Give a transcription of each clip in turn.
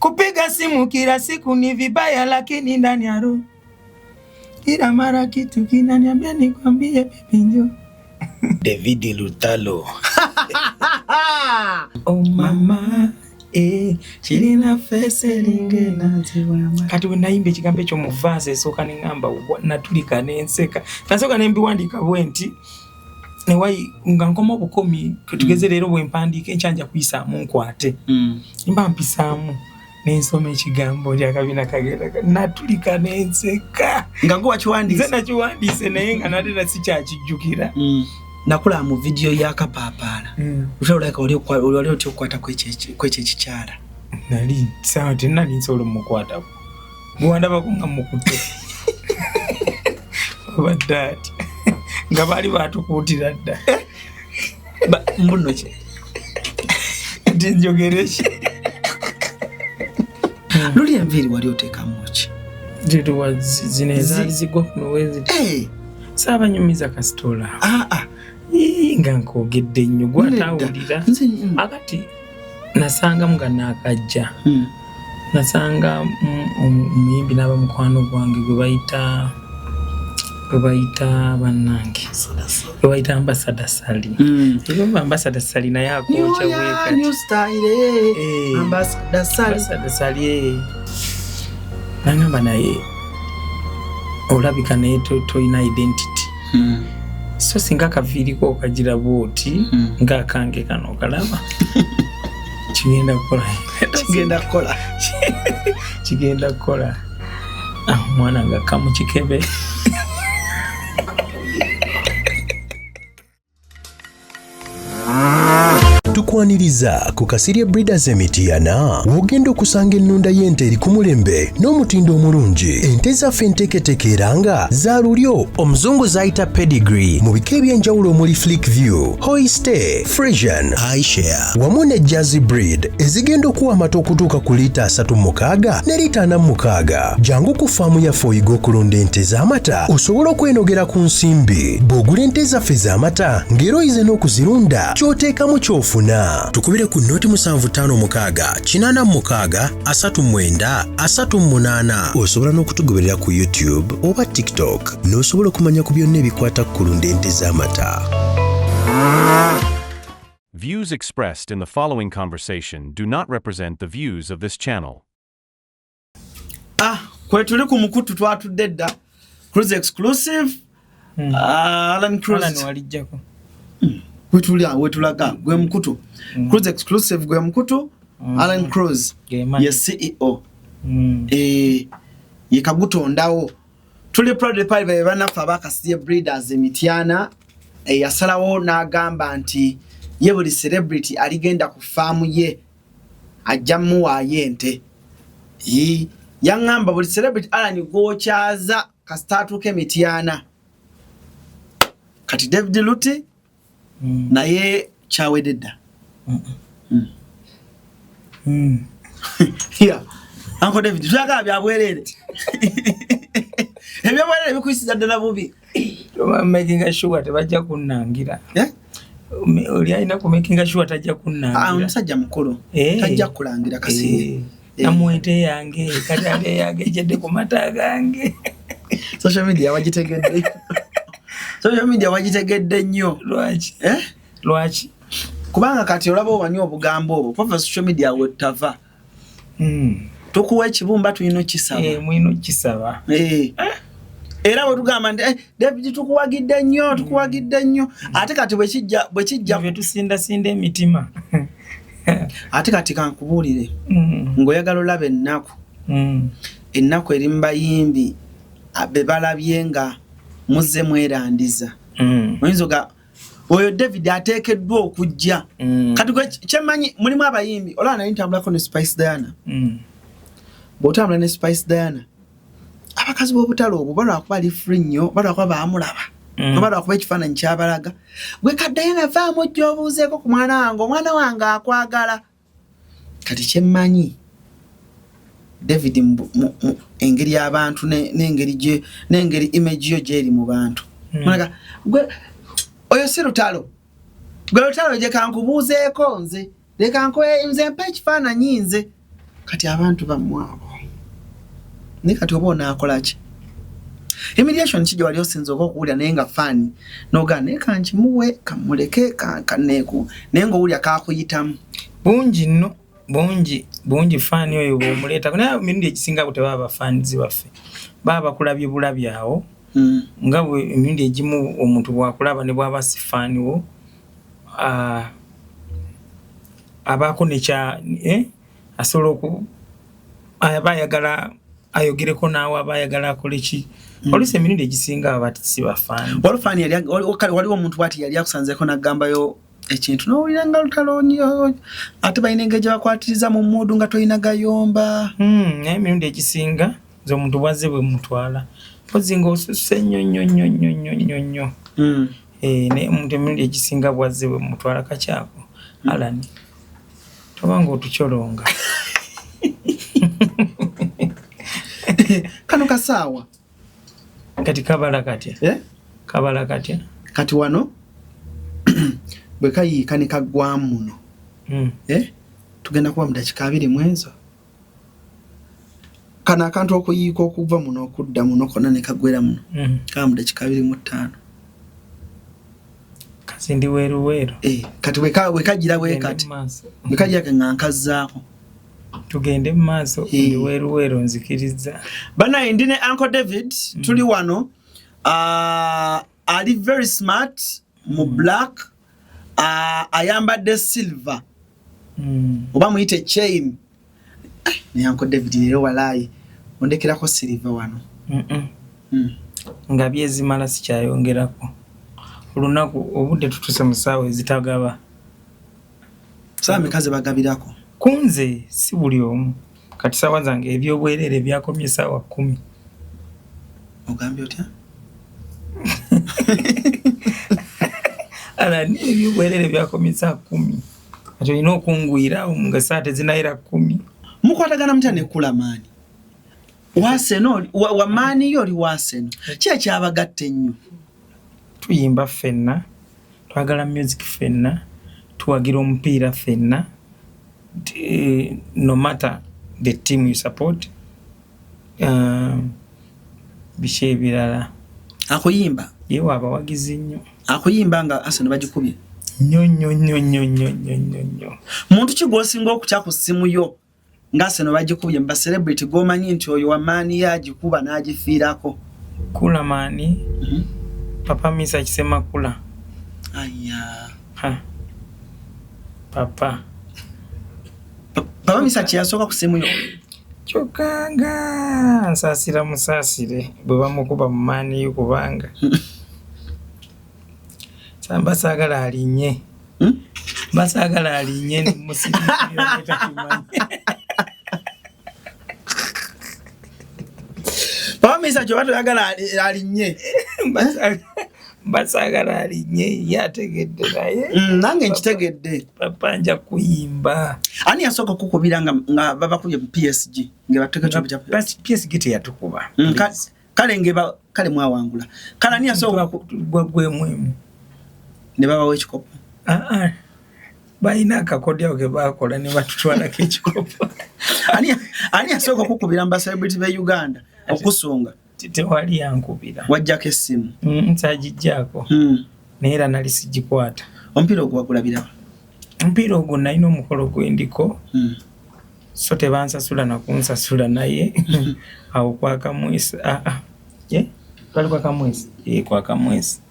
Kupiga simu kila siku ni vibaya, lakini ndani ya roho kila mara kitu kinaniambia nikwambie baby njoo. David Lutalo. Oh mama, chilina fese lingena ziwama. Kati wenaimbe chigambe cho muvase soka ningamba natulika nenseka. Nasoka nembi wandika bwenti. Newai ngankoma bukomi kutugeze rero bwempandike nchanja kuyisa munkwate. Imba mpisamu. Nensome ekigambo lya kabina kagera natulika nenseka ngaguwa chiwandise zena chiwandise naye nga nate nasikyakijjukira nakula mu video ya kapapala ushaulaka oli okwata kweche ekikyala nali sawa tenali nsolo mukwata gwanda bakunga mukute badati nga bali batukuutira dda mbuno ki ndinjogereshe luli enviri wali oteka muki jeto wazineza zigwa kuno wezi saba nyumiza kasitola nga nkogedde nnyo gwatawulira akati nasanga nga nakajja nasanga omuyimbi n'abamukwano gwange gwe bayita bannange gwe bayita Ambassador Sally ebo Ambassador Sally naye akocha weka new style Ambassador Sally nangamba naye olabika naye toyina identity so singa kaviiriko okagira bwoti nga kange kano kalaba kigenda kukola mwana nga kamukikebe tukwaniriza ku Kasirye Breeders Emityana wogenda okusanga ennunda y'ente eri ku mulembe n'omutindo omulungi. Ente zaffe enteeketeeke era nga za lulyo omuzungu zayita pedigree mu bika eby'enjawulo omuli Flickview, Holstein, Friesian, Ayrshire wamu ne Jersey breed ezigenda okuwa amata okutuuka ku liita 36 ne liita 46. Jangu ku faamu yaffe oyiga okulunda ente z'amata osobola okwenogera ku nsimbi. Bw'ogula ente zaffe z'amata ng'era oyize n'okuzirunda ky'oteekamu ky'ofuna. Tukubire ku noti 7556 86 39 38. Osobola n'okutugoberera ku YouTube oba TikTok n'osobola okumanya ku byonna ebikwata ku kulunda ente z'amata. Views expressed in the following conversation do not represent the views of this channel. Kwe tuli ku mukutu twatudde dda Cruise Exclusive Alan Cruise walijjako wetulaga gwe mukutu Cruise Exclusive gwe mukutu Alan Cruise ye CEO ye kagutondawo tuli proud pale be banafa abakasiye Breeders Emityana yasalawo n'agamba nti ye buli celebrity aligenda ku faamu ye ajjamu wa yente yangamba buli celebrity Alan gochaza kastatu ke Emityana kati David Luti naye chawededda yeah Uncle David tuyaga byabwerere ebyabwerere bikuisiza ddala bubi making sure tebajja kunnangira oli alina ku making sure tajja kunnangira omusajja mukulu tajja kulangira kasi namwete yange katale yange jedde ku mata gange social media wagitegedde nnyo lwaki kubanga kati olaba obanyo obugambo obwo papa social media wetava tukuwa ekibumba tulino kisaba mwino kisaba era bwe tugamba nti David tukuwagidde nnyo ate kati bwe kijja tusinda emitima ate kati kankubuulire ng'oyagala olaba ennaku eri mu bayimbi be balabye nga muzze mwerandiza oyinza oyo David ateekeddwa okujja kati kyemanyi mulimu abayimbi olaba naye ntambulako ne Spice Diana bw'otambula ne Spice Diana abakazi b'obutale obwo balwa kuba ali free nnyo balwa kuba baamulaba balwa kuba ekifaananyi kyabalaga gwe kaddayo navaamu ojja obuuzeeko ku omwana wange akwagala kati kyemmanyi David engeri y'abantu n'engeri image yo gyeri mu bantu mulaga gwe oyo si lutalo gwe lutalo gye kankubuuzeeko nze leka nze mpa ekifaananyi nze kati abantu bamwabo ne kati oba onaakola ki emediation kijja wali osinza okuwulira naye nga fani n'ogaana naye kankimuwe kamuleke kaneeku naye ng'owulira kaakuyitamu bungi nno bungi fani oyo bw'omuleetako naye emirundi egisinga bwe tebaba bafanizi baffe baba bakulabye bulabi awo nga bwe emirundi egimu omuntu bwakulaba ne bwaba si fani wo abaako nekya asobola aba ayagala ayogereko naawe aba ayagala akole ki oluusi emirundi egisinga aba si bafani walufani waliwo omuntu bwati yali akusanzeeko n'agambayo ekintu n'owulira nga lutalooni ate balina engeri gye bakwatiriza mu mmuudu nga tolina gayomba naye emirundi egisinga nze omuntu bwazze bwe mutwala mpozi ng'osusse nnyo naye omuntu emirundi egisinga bwazze bwe mutwala kakyako Alani tobanga otukyolonga kano kasaawa kati kabala katya kabala katya kati wano bwe kayiika ne kaggwamu muno tugenda kuba mu dakika 2 mu ezo kana akantu okuyiika okuva muno okudda muno konna ne kagwera muno kaba mu dakika 2 mu 5 kasi ndi weeruweeru kati wekagira weekati wekagira ke nga nkazzaako tugende mu maaso ndi weeruweeru nzikiriza banaye ndi ne Uncle David tuli wano ali very smart mu black ayambadde silver oba muyite chain ne Uncle David leero walaayi ondekerako silver wano nga byezimala sikyayongerako olunaku obudde tutuse mu ssaawa ezitagaba ssaawa mekaze bagabirako kunze si buli omu kati ssaawa zange ebyobwerere byakomye ssaawa 10 ogambye otya Alani ebyobwerere byakomye ssaawa 10 kati olina okunguyira nga ssaawa tezinayira 10 mukwatagana mutya nekkula maani waseno wamaani yo oli waseno ki ekyabagatta ennyo tuyimba ffenna twagala music ffenna tuwagira omupiira ffenna no matter the team you support biki ebirala akuyimba yewe abawagizi nnyo akuyimba nga Arsenal bagikubye nnyo muntu ki gw'osinga okutya ku ssimu yo nga Arsenal bagikubye mba celebrity g'omanyi nti oyo wamaani yagikuba n'agifiirako kula maani Papa Misa kisema kula aya Papa Misa kyasooka ku ssimu yo kyokanga nsaasira musaasire bwe bamukuba mu maani yo kubanga basaagala alinnye basaagala alinnye nemusirikira netakimanyi Papa Misa kyo batoyagala alinnye basaagala alinnye yategedde naye nange nkitegedde papa nja kuyimba ani yasooka kukubira nga babakubye mu PSG PSG teyatukuba kale mwawangula kale ani yasooka gwemwemu ne babawo ekikopo balina akakodyawo ke bakola ne batutwalako ekikopo ani yasooka kukubira mu baselebrity be Uganda okusunga tewali yankubira wajjako essimu nsagijjaako naye era nali sigikwata omupiira ogwo wagulabirawo omupiira ogwo nalina omukolo gwendiko so tebansasula nakunsasula naye awo kwakamwesi twali kwakamwesi kwakamwesi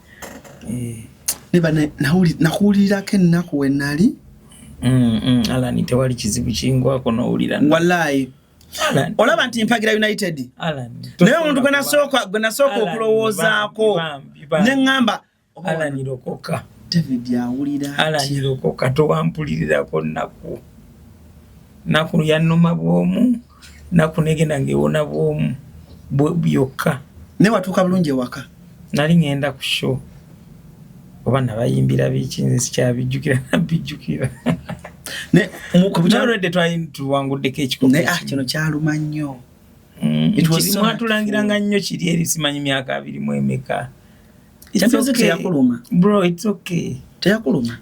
nakuwulirirako ennaku we nali Alani tewali kizibu kingwako n'owulira wallahi olaba nti mpagira United naye omuntu gwe nasooka okulowoozaako ne ŋŋamba Alani lokoka David awulira Alani lokoka towampulirirako naku yannuma bw'omu naku negenda ngewona bw'omu byokka ne watuuka bulungi ewaka nali ngenda ku show oba nabayimbira biki nze sikyabijjukira nabijjukira nalwedde twali tuwanguddeko ekikopo kino kyaluma nnyo mwatulangiranga nnyo kiri eri simanyi myaka 2 mu emeka teyakuluma bro it's okay teyakuluma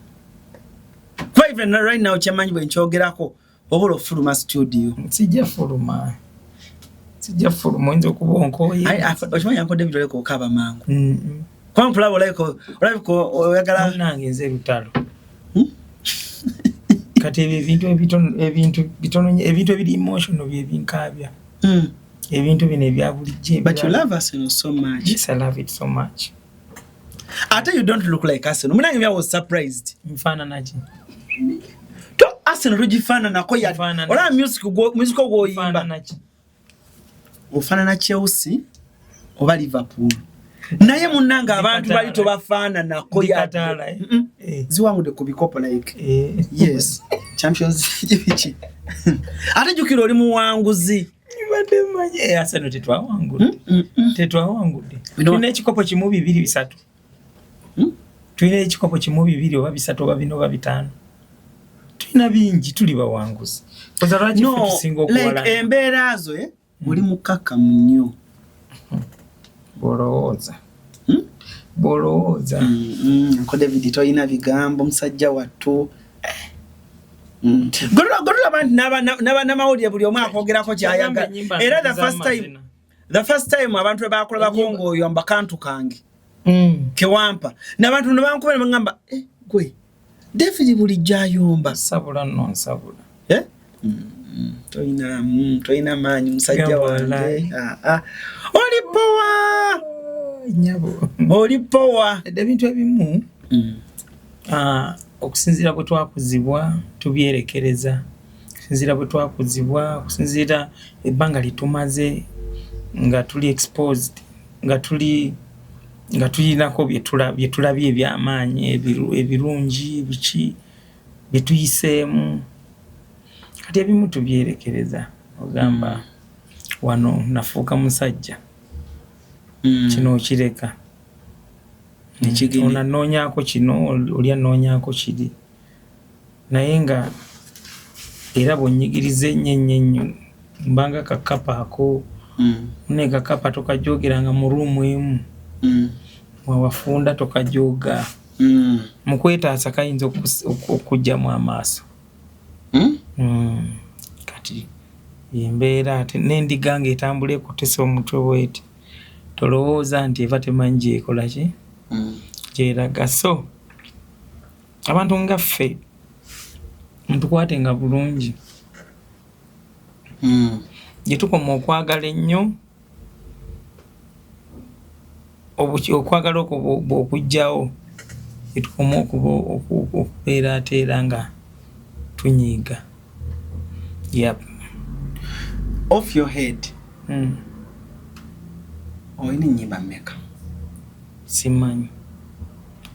kuba even right now kyemanyi bwe nkyogerako obolo fuluma studio sijja fuluma nzo kubonko ochimanya ko David oleko okaba mangu kwa mpulabo oleko oyagala nange nze lutalo kati ebintu ebiri emotional byebinkabya ebintu bino ebya bulijje. But you love Arsenal so much. Yes, I love it so much. Ate you don't look like Arsenal. Munange I was surprised. Mfana naji. To Arsenal rujifana nako ya. Ola music go yimba naji. Ufana na Chelsea oba Liverpool. Naye munanga abantu bali to bafana nako ya. Ziwangu de kubikopo like. Yes. Champions League. Ate jukiro oli muwanguzi. Arsenal tetwa wangu tulina ekikopo kimu bibiri bisatu tulina ekikopo kimu bibiri oba bisatu oba bino oba bitano tulina bingi tuli bawanguzi like embeera zo muli mukaka nnyo bolowooza ko David toyina bigambo musajja wattu Gorula band naba mawuli buli omu akogerako kyayaga era the first time abantu bakola bakongo oyo mbakantu kange kewampa n'abantu ne bankubira bangamba gwe David buli jayomba sabula non-sabula toyina maanyi musajja wange olipowa nyabo olipowa ebintu ebimu okusinzira bwe twakuzibwa tubyerekereza okusinzira bwe twakuzibwa okusinzira ebbanga litumaze nga tuli exposed nga tulinako bye tulabye ebyamaanyi ebirungi biki bye tuyiseemu kati ebimu tubyerekereza ogamba wano nafuuka musajja kino okireka onanoonyako kino oli anoonyako kiri naye nga era bw'onnyigiriza ennyo mbanga kakapa ako ne kakapa tokajogeranga mu ruumu emu wawafunda tokajoga mu kwetaasa kayinza okujjamu amaaso kati embeera ate n'endiga ng'etambula ekutesa omutwe bweti tolowooza nti eva temanyi gyekola ki gyeraga so abantu nga ffe ntukwatenga bulungi gye tukoma okwagala ennyo okwagala okujjawo gye tukoma okubeera ate era nga tunyiiga off your head oyina ennyimba mmeka? Simanyi.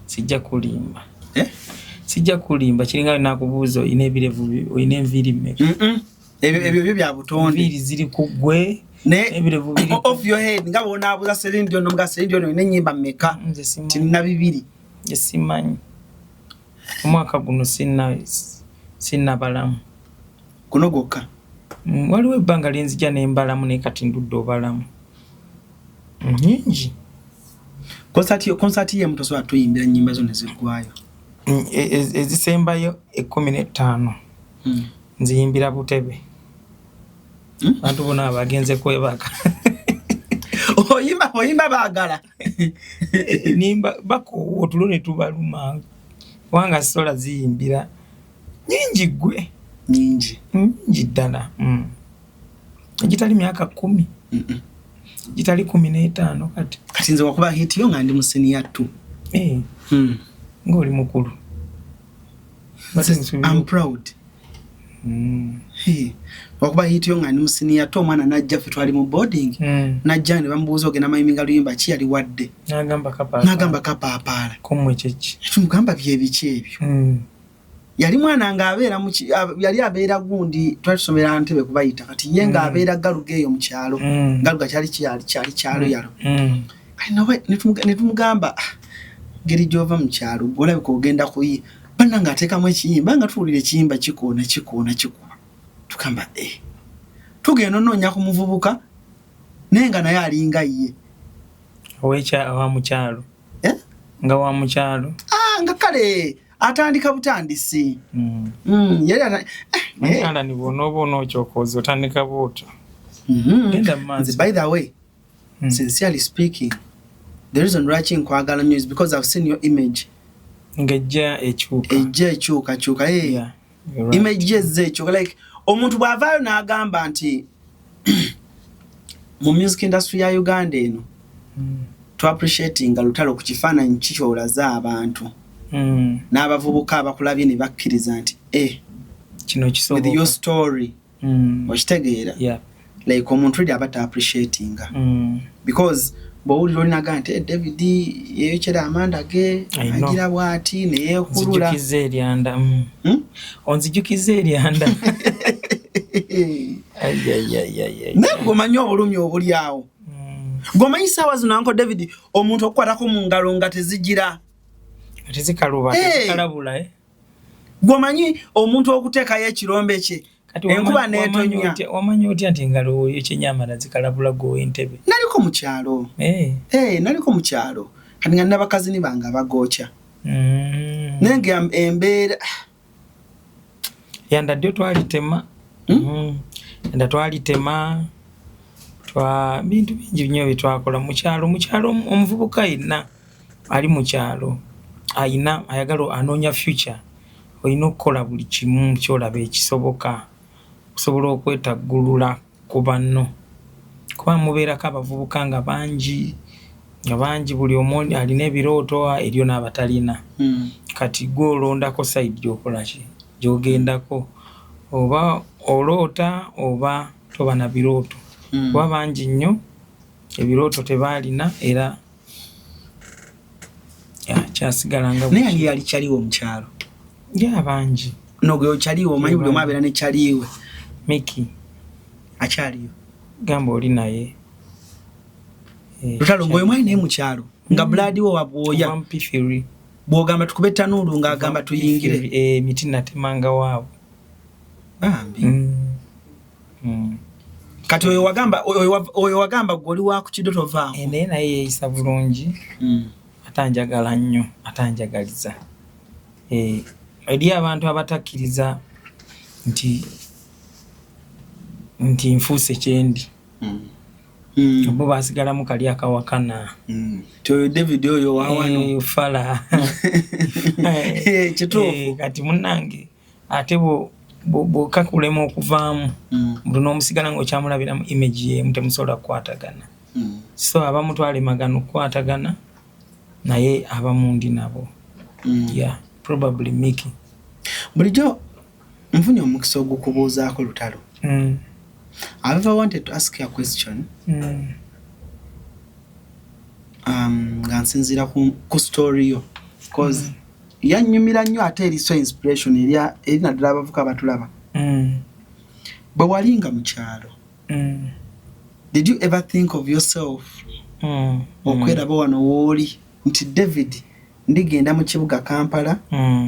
Sijja kulimba. Sijja kulimba kiringa nakubuuza oyina ebirevu oyina enviiri mmeka? Ebyo bya butonde. Enviiri ziri ku ggwe ebirevu biri off your head nga bonaabuuza Celine nomuga Celine oyina ennyimba mmeka? Tina bibiri. Nze simanyi. Omwaka guno sinna balamu. Kuno gokka. Waliwo ebbanga lyenzija n'embalamu naye kati ndudde obalamu. Nyingi. Concert ye mutoso atuyimbira nnyimba zo nezigwayo. Ezisembayo 15 nziyimbira Butebe. Bantu bona abagenze kwebaka. Oyimba baagala. Nimba bako otulone tubaluma. Wanga sola ziyimbira nyingi gwe. Nyingi ddala. Gitali myaka 10. Gitali 15 kati. Kati nze wakuba hit yo nga ndi musenia 2. Ngoli mukulu. I'm proud. Wakuba hit yo nga ndi musenia 2 omwana najja fe twali mu boarding. Najja ne bamubuuza ogenda mayiminga luyimba ki yali wadde. Nagamba kapaapala. Komwe chechi. Tumugamba bye biki ebyo. Yali mwana nga yali abeera gundi twatusomera Ntebe kubayita kati ye nga abeera Galugeyo mu kyalo Galuga kyali kyalo yalo netumugamba ngeri gyova mu kyalo olabika ogenda kuyi bana nga ateekamu ekiyimba nga tuwulira ekiyimba kikoona tukamba tugenda onoonya ku muvubuka naye nga naye alinga ye wa mukyalo nga wa mukyalo nga kale atandika butandisi yali Manyala ni bono chokozo tandika boto. By the way, sincerely speaking, the reason watching kwagala news is because I've seen your image. Ngeja echuka. Yeah, right. Image zechuka like omuntu bwavayo n'agamba nti mu music industry ya Uganda eno to appreciating Lutalo ku kifaananyi kikyolaza abantu n'abavubuka abakulabye ne bakkiriza nti kino kisoboka with your story okitegeera like omuntu ali abata appreciating because bawulira olinaga nti David yeyokyera amanda ge agira bwati ne yekulula onzijukize eryanda onzijukize eryanda gomanyi obulumi obuli awo gomanyi saawa zino Uncle David omuntu okukwatako mu ngalo nga tezigira tezikalabula gomanyi omuntu okuteekayo ekirombe kye enkuba n'etonya wamanyi otya nti engalo ekyenyamala zikalabula go entebe naliko mu kyalo naliko mu kyalo kati nga n'abakazini bange abagoocha nenge embeera yanda ddyo twalitema yanda twalitema bintu bingi nnyo bye twakola mu kyalo omuvubuka yenna ali mu kyalo ayagala anoonya future olina okukola buli kimu kyolaba ekisoboka okusobola okwetaggulula ku banno kuba mubeerako abavubuka nga bangi buli omu alina ebirooto eryo n'abatalina kati gwe olondako sayidi gyokola ki gyogendako oba oloota oba toba na birooto kuba bangi nnyo ebirooto tebaalina era kyasigala nga naye yali kyaliwo mu kyalo bangi nogwe kyaliwo omanyi buli omu abeera ne kyaliwe Miki akyaliyo gamba oli naye Lutalo ngoye mwali naye mu kyalo nga blood wo wabwoya bwogamba tukube tanuulu ng'agamba tuyingire miti natemanga waabo kati oyo wagamba gwoli wa ku kidoto vaamu naye naye yeeyisa bulungi atanjagala nnyo atanjagaliza eri abantu abatakkiriza nti nfuuse kyendi bo basigalamu kali akawakana toyo David oyo wawano fala kituufu kati munnange ate bw'okakulema okuvaamu buli n'omusigala ng'okyamulabiramu image y'emu temusobola kukwatagana so abamu twalemagana okukwatagana naye abamu ndi nabo probably Mickey bulijjo nfunye omukisa ogukubuuzaako Lutalo I've ever wanted to ask you a question nga nsinziira ku story yo because yannyumira nnyo ate eri so inspiration eri naddala abavuka abatulaba bwe walinga mu kyalo did you ever think of yourself okweraba wano wooli nti David ndigenda mu kibuga Kampala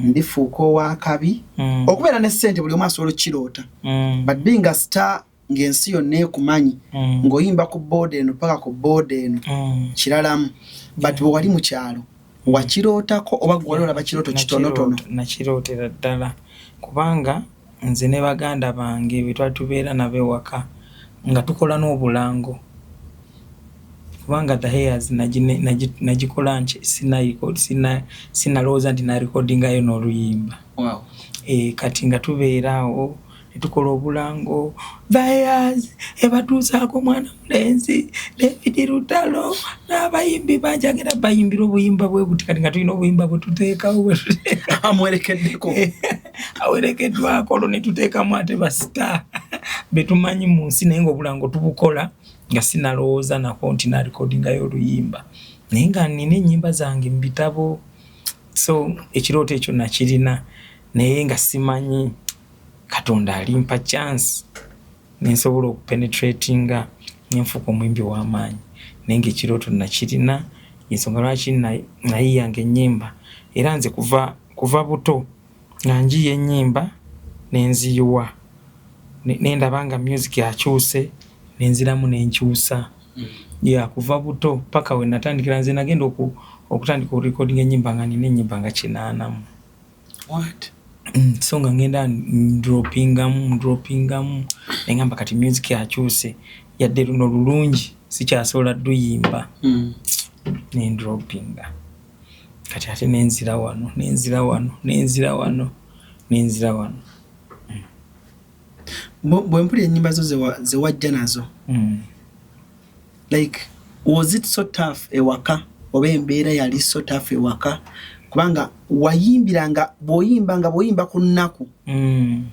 ndifuuka ow'akabi okubeera ne ssente buli omu asobola okukiroota but being a star ng'ensi yonna ekumanyi ng'oyimba ku booda eno paka ku booda eno kiralamu but bwe wali mu kyalo wakirootako oba gwe wali olaba kirooto kitonotono nakirootera ddala kubanga nze ne baganda bange bwe twali tubeera nabo ewaka nga tukola n'obulango kubanga the hairs nagikola nti sinalowooza nti narekodingayo n'oluyimba kati nga tubeera awo tukola obulango vayas ebatuusaako mwana mulenzi David Lutalo n'abayimbi banjagera bayimbira obuyimba bwe buti kati nga tulina obuyimba bwe tuteekawo amwerekeddeko awerekeddwako olwo ne tuteekamu ate basita betumanyi mu nsi naye ng'obulango tubukola nga sinalowooza nako nti narekodingayo oluyimba naye nga nina ennyimba zange mu bitabo so ekirooto ekyo nakirina naye nga simanyi Katonda alimpa chance nensobola okupenetratinga nenfuka omwimbi w'amaanyi naye ng'ekirooto nakirina ensonga lwaki nayiyanga ennyimba era nze kuva buto nga njiya ennyimba nenziyiwa nendaba nga music akyuse nenziramu nenkyusa kuva buto paka we natandikira nze nagenda okutandika okurecordinga ennyimba nga nina ennyimba nga 80. What? songa ngenda droppingamu engamba kati music yakyuse yadde luno lulungi sikyasobola duyimba ne droppinga kati ate nenzira wano bwe mpulira ennyimba zo ze wajja nazo like was it so tough ewaka oba embeera yali so tough ewaka kubanga wayimbiranga bw'oyimba ku nnaku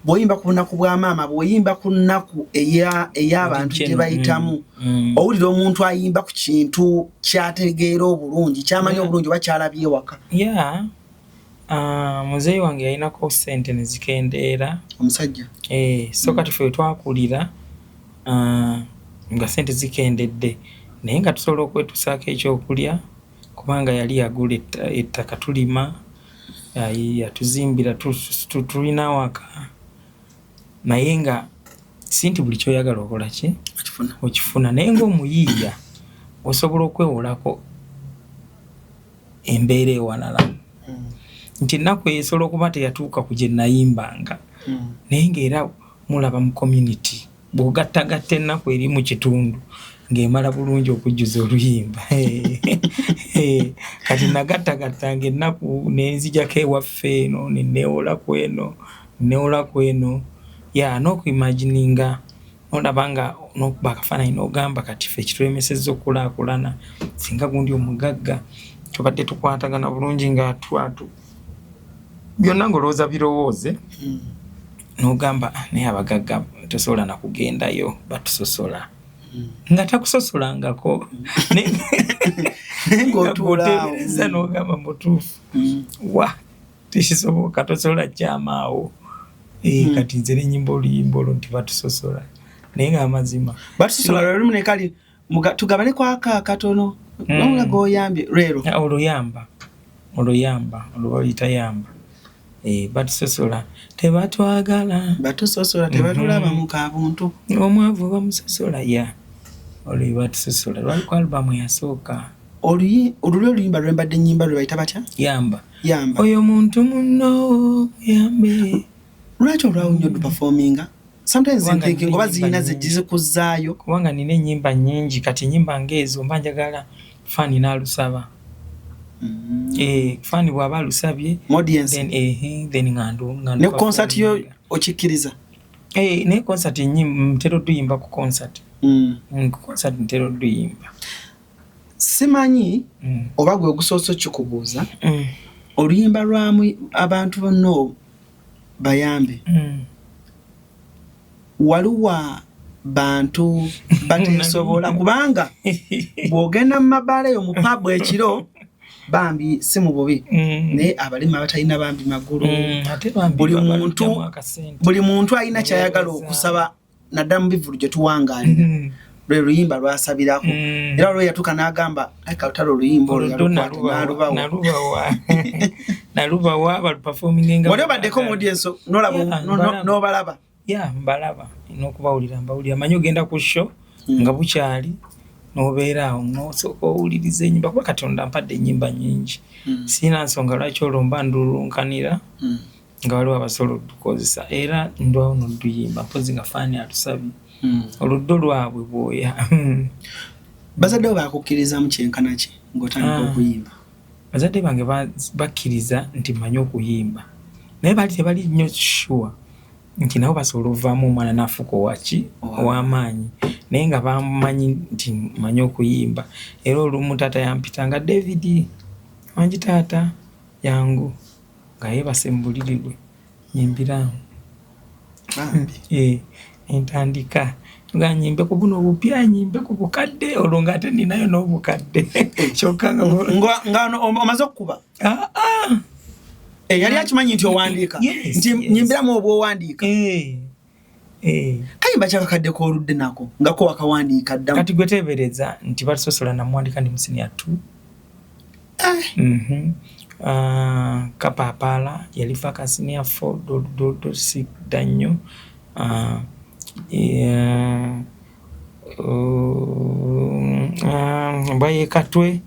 bw'oyimba ku lunaku bwa maama bw'oyimba ku nnaku ey'abantu gye bayitamu owulira omuntu ayimba ku kintu kyategeera obulungi kyamanya obulungi oba kyalabye ewaka. Muzeeyi wange yalinako ssente ne zikendeera omusajja so kati ffe twakulira nga ssente zikendedde naye nga tusobola okwetusaako ekyokulya kubanga yali yagula ettaka tulima yatuzimbira tulina waka naye nga sinti buli kyoyagala okola ki okifuna naye ng'omuyiiya osobola okwewolako embeera ewalala nti ennaku esobola okuba teyatuuka ku gye nayimbanga naye ng'era mulaba mu community bw'ogattagatta ennaku eri mu kitundu ng'emala bulungi okujjuza oluyimba kati nagattagattanga ennaku nenzijako ewaffe eno nenewola kweno n'okuimagininga olaba nga n'okuba akafaananyi n'ogamba kati ffe ekitulemesezza okukulaakulana singa gundi omugagga tubadde tukwatagana bulungi ng'atwatu byonna ng'olowooza birowooze n'ogamba naye abagagga tosobola nakugendayo batusosola nga takusosolangako ng'otuulaawo n'ogamba mutuufu tekisoboka tosobola kyamaawo kati nze n'ennyimba oluyimba olwo nti batusosola naye ng'amazima batusosola lwalimu nekali tugabaneko akatono nomula g'oyambye lwero oluyamba olwaliyita yamba batusosola tebatwagala batusosola tebatulaba mu kabuntu omwavu bamusosola olwo batusosola lwaliko alubamu yasooka oluli oluyimba lwembadde ennyimba lwe bayita batya yamba oyo muntu muno yambe lwaki olwawunyo duperforminga sometimes thinking oba zirina zizikuzaayo kubanga nina ennyimba nnyingi kati ennyimba ng'ezo mba njagala fani n'alusaba fani bw'aba alusabye then ne concert yo okikkiriza ne concert ntera oduyimba ku concert ku concert ntera oduyimba simanyi oba gwe ogusoose okikubuuza oluyimba lwamu abantu bonna bayambe waliwa bantu batesobola kubanga bw'ogenda mu mabaala eyo mu pabu ekiro bambi si mu bubi naye abalimi abatalina bambi magulu buli muntu alina kyayagala okusaba naddala mu bivulu gye tuwangaalira lwe luyimba lwasabirako era olwo yatuuka n'agamba kalutala oluyimba olwo nalubawa baluperforminga wali obaddeko mu audience n'obalaba mbalaba n'okubawulira mbawulira manyi ogenda ku show nga bukyali n'obeera awo n'osooka owuliriza ennyimba kuba Katonda mpadde ennyimba nnyingi sirina nsonga lwaki olwo mba ndulunkanira nga waliwo abasobola odukozesa era ndwawo n'oduyimba mpozi nga faani atusabye oluddo lwabwe bwoya bazadde bakukkirizamu kyenkana ki ng'otandika okuyimba bazadde bange bakkiriza nti mmanyi okuyimba naye bali tebali nnyo sure nti nabo basobola ovaamu omwana n'afuuka ow'amaanyi naye nga bamanyi nti mmanyi okuyimba era olumu taata yampitanga David wangi taata yangu nga yeebase mu buliri bwe nyimbiramu entandika nga nyimbe ku buno obupya nyimbe ku bukadde olwo ng'ate ninayo n'obukadde kyokka nga omaze okukuba yali akimanyi nti owandiika nti nyimbiramu obwa owandiika kayimba kyakakadde k'oludde nako nga ko wakawandiika ddamu kati gwe teebereza nti batusosola namuwandika ndi musinia 2 kapaapaala yali faka sinia 4 sikda nnyo mbwa yekatwe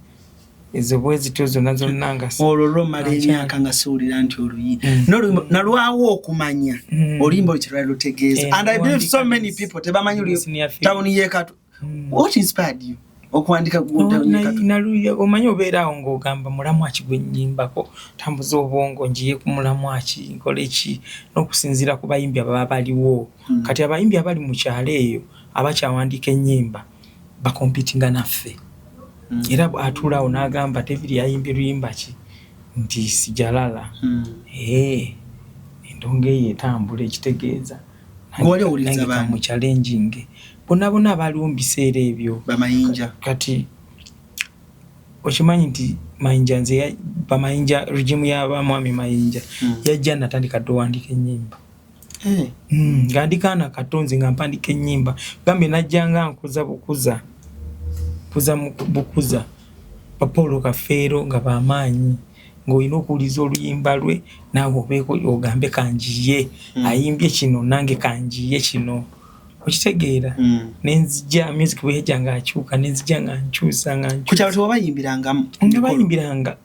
ezo bwezi tozo nazo nanga olwo malenya kanga suulira nti oluyi nalwawo okumanya oluyimba olukirala lutegeeza and I believe so many people tebamanyi town yekatu what inspired you okuandika naluya omanyi obeerawo ng'ogamba mulamwaki gwe nnyimbako tambuza obwongo njiye ku mulamwaki nkole ki n'okusinziira ku bayimbi ababa baliwo kati abayimbi abali mu kyalo eyo abakyawandiika ennyimba bakompitinga naffe era atuulaawo n'agamba David yayimbye luyimba ki nti sijalala endonga eyo etambula ekitegeeza mu challenging bonna abaliwo mu biseera ebyo bamayinja kati okimanyi nti mayinja nze bamayinja regimu y'abamwami mayinja yajja natandika ddowandiika ennyimba ng'andikaana katonzi nga mpandika ennyimba gambye najjanga nkuza bukuza Paul Kafeero nga bamaanyi ng'olina okuwuliza oluyimba lwe naawe obeeko ogambe kanjiye ayimbye kino nange kanjiye kino okitegeera nenzija music bweja nga akyuka nenzija nga nkyusa nga nkyusa kukyalo tewabayimbirangamu nga bayimbiranga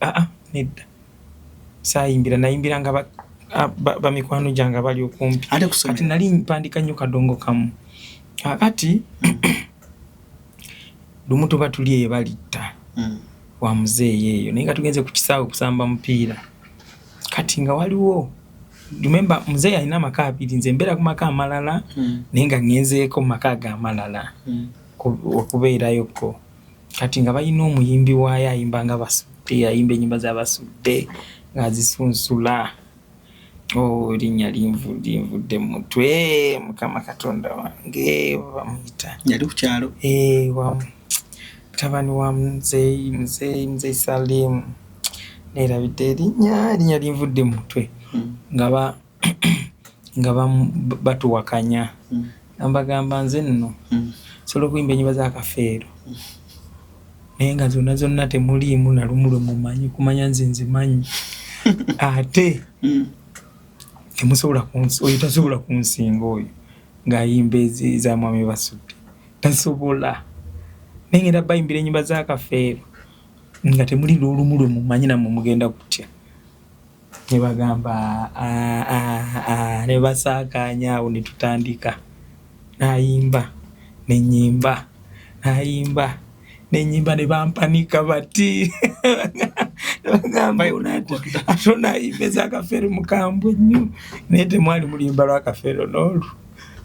nedda saayimbira nayimbiranga bamikwano gyange bali okumpi kati nali mpandika nnyo kadongo kamu kati lumu tuba tuli eyo balitta wa muzeeyi eyo naye nga tugenze ku kisaawe kusamba mupiira kati nga waliwo remember muzeeyi alina amaka abiri nze mbeera ku maka amalala naye nga ngenzeeko mu maka amalala okubeerayoko kati nga balina omuyimbi waayo ayimbanga basudde ayimba ennyimba z'abasudde ng'azisunsula linnya linvudde mu mutwe Mukama Katonda wange bamuyita yali ku kyalo mutabani wa muzeeyi Salimu neerabidde erinnya linvudde mu mutwe nga batuwakanya mbagamba nze nno sobola okuyimba ennyimba za Kafeero naye nga zonna temuliimu nalumu lwe mumanyi kumanya nze nzimanyi ate oyo tasobola kunsinga oyo ng'ayimba eza mwami basudde tasobola naye ngenda bayimbira ennyimba za Kafeero nga temuli lwolumu lwe mumanyi nammwe mugenda kutya ne bagamba ne basaakaanya awo ne tutandika n'ayimba n'ennyimba ne bampanika bati bagamba ate onaayimba eza Kafeero mukambwe nnyo naye temwali muluyimba lwa Kafeero n'olwo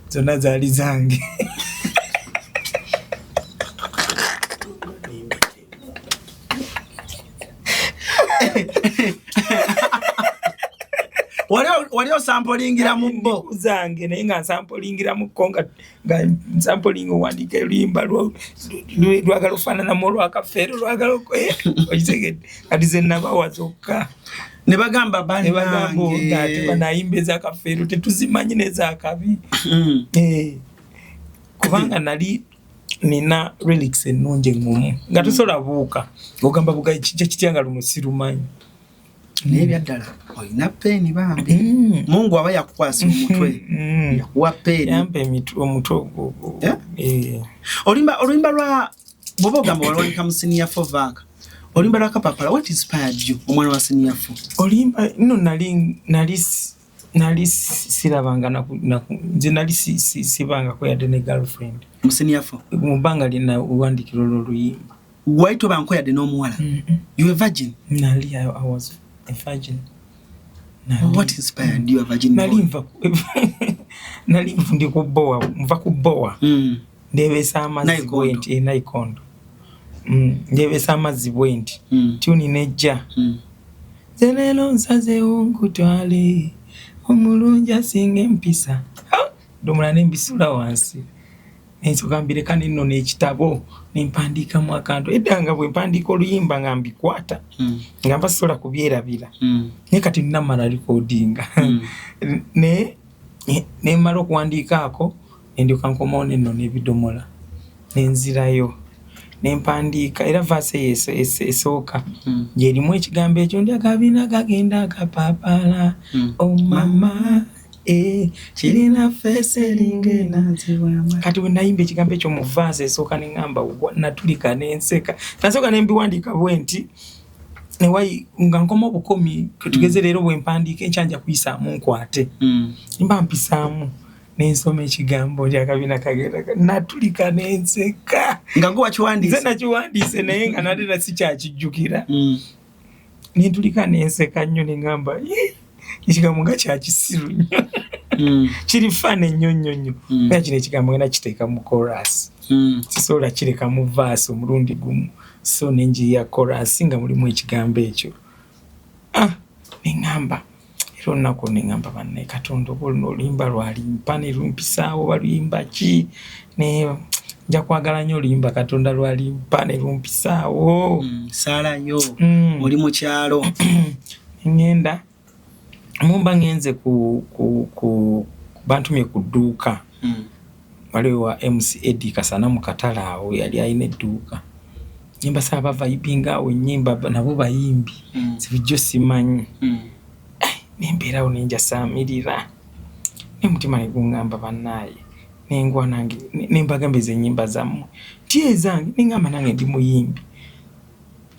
zonna zaali zange wali osampolingira mu bbo zange naye nga nsampolingira mukko nga nsampolinga owandiika oluyimba lwagala ofaananamu olwa Kafeero lwagala okitegedde kati ze nabawa zokka ne bagamba ate banayimba eza Kafeero tetuzimanyi n'ezakabi kubanga nali nina relics ennungi engumu nga tosobola buuka ogamba bugayi kijja kitya nga luno sirumanyi naye byaddala olina peeni bambi Mungu aba yakukwasa omutwe yakuwa peeni yampe omutwe ogwo oluyimba lwa bwoba ogamba walwanika mu senior four vanga oluyimba lwa Kapapala what inspired you omwana wa senior four oluyimba nno nali sirabanga nze nali sibanga kweyadde ne girlfriend mu senior four mu bbanga lina uwandikiro oluyimba wali tobankweyadde n'omuwala you a virgin nali I was a virgin. What inspired you a virgin? Nali ndi kuboa, mva kuboa. Ndebesa amazzi bwenti Naikondo. Ndebesa amazzi bwenti. Tuni nejja. Zelelo nsaze onkutwale. Omulungi asinga empisa. Domula nembisula wansi. Ensogambire kandi nno n'ekitabo nempandiika mu akantu eddanga bwe mpandiika oluyimba nga mbikwata nga mbasobola kubyerabira naye kati nnamala recordinga ne mmala okuwandiikaako nendyoka nkomawo nenno n'ebidomola nenzirayo nempandiika era vaasi eyo esooka gyerimu ekigambo ekyo ndi akabina kagenda akapaapala omama kirina fese lingena ziwama kati bwe nayimba ekigambo ekyo mu vaasi esooka ne ŋŋamba natulika n'enseka nasooka ne mbiwandiika bwe nti ne wai nga nkoma obukomi tugeze leero bwe mpandiika enkyanja kuyisaamu nkwate mba mpisaamu n'ensoma ekigambo ky'akabina kagenda natulika n'enseka nga gwe wakiwandiise nze nakiwandiise naye nga nate nasikyakijjukira nentulika n'enseka nnyo ne ngamba ekigambo nga kyakisiru nnyo kiri faana ennyo nnyo nnyo naye kino ekigambo ngenda kiteeka mu chorus sisobola kireka mu vaasi omulundi gumu so nenjiri ya chorus nga mulimu ekigambo ekyo neŋŋamba era olunaku neŋŋamba banne Katonda oba olina oluyimba lwalimpa ne lumpisaawo baluyimba ki ne nja kwagala nnyo oluyimba Katonda lwalimpa ne lumpisaawo saalayo oli mu kyalo ngenda mumba ngenze ku bantumye ku dduuka waliwo wa MC Eddie Kasana mu katale awo yali ayina edduuka nyimba saba vibinga awo nyimba nabo bayimbi sibijjo simanyi nembeera awo nenja saamirira ne mutima ne gungamba bannaye nengwa nange nembagambeze ennyimba zammwe tie zange nengamba nange ndi muyimbi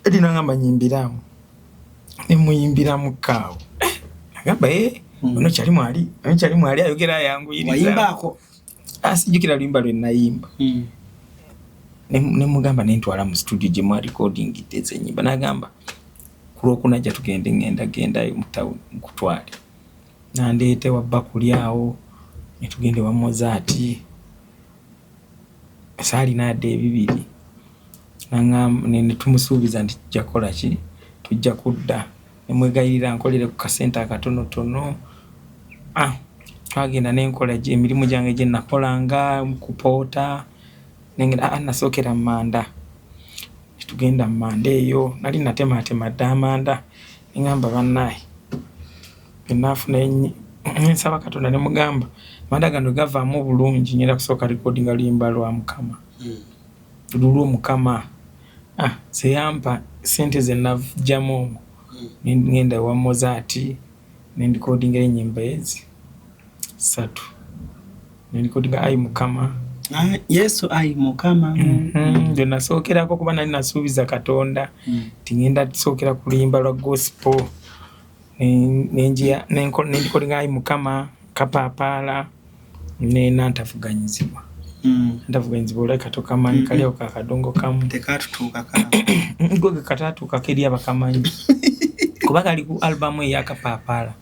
edi nangamba nyimbiramu ne muyimbiramu kaawo agamba ono kyali mwali ayogera yangu wayimbaako asijukira luyimba lwe nayimba ne mugamba nentwala mu studio gye mwa recording teze ennyimba nagamba kulwokunajja tugende ngenda mu town mukutwale nandeete wabba kuli awo netugende wa Mozart saali nadde ebibiri ne tumusuubiza nti tujja kukola ki tujja kudda nemwegayirira nkolere ku kasenta akatonotono twagenda nenkola emirimu gyange gye nakolanga kupoota nengenda nasookera Manda tugenda Manda eyo nali natematema dda amanda nengamba bannaye benafuna nsaba Katonda ne mugamba Manda gano gavaamu bulungi ngenda kusooka recordinga luyimba lwa Mukama lulwo Mukama seyampa sente ze navujjamu ngenda wa Mozart nendikodinga ennyimba ezi 3 nendikodinga Ai Mukama Yesu Ai Mukama ndio nasookerako kuba nali nasuubiza Katonda tingenda tusookera ku luyimba lwa gospel nendikodinga Ai Mukama kapaapala nantavuganyizibwa ndavuganyizibwa olai katokamanyi kaliawo kakadongo kamu tekatutuuka kala gwe katatuuka keri abakamanyi kuba kali ku album eya kapaapala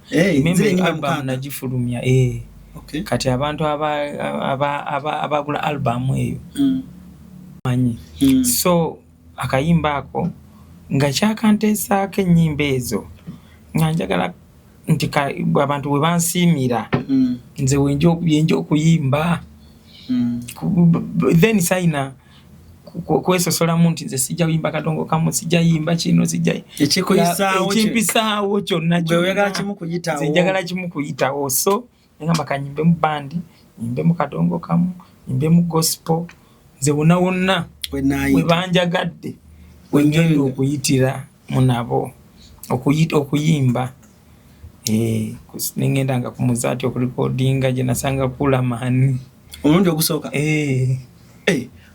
membe album nagifulumya kati abantu abagula album eyo manyi so akayimba ako nga kyakanteesaako ennyimba ezo nga njagala nti abantu bwe bansiimira nze wenja okuyimba then saina kwesosolamu nti nze sijja kuyimba kadongo kamu sijja yimba kino sijja ekimpisaawo kyonna njagala kimu kuyitawo so ngamba kanyimbe mu bandi nyimbe mu kadongo kamu nyimbe mu gospel nze wonna we banjagadde wengenda okuyitira munabo okuyimba nengendanga ku Mozart okurecordinga gye nasanga Kulamani omulundi ogusooka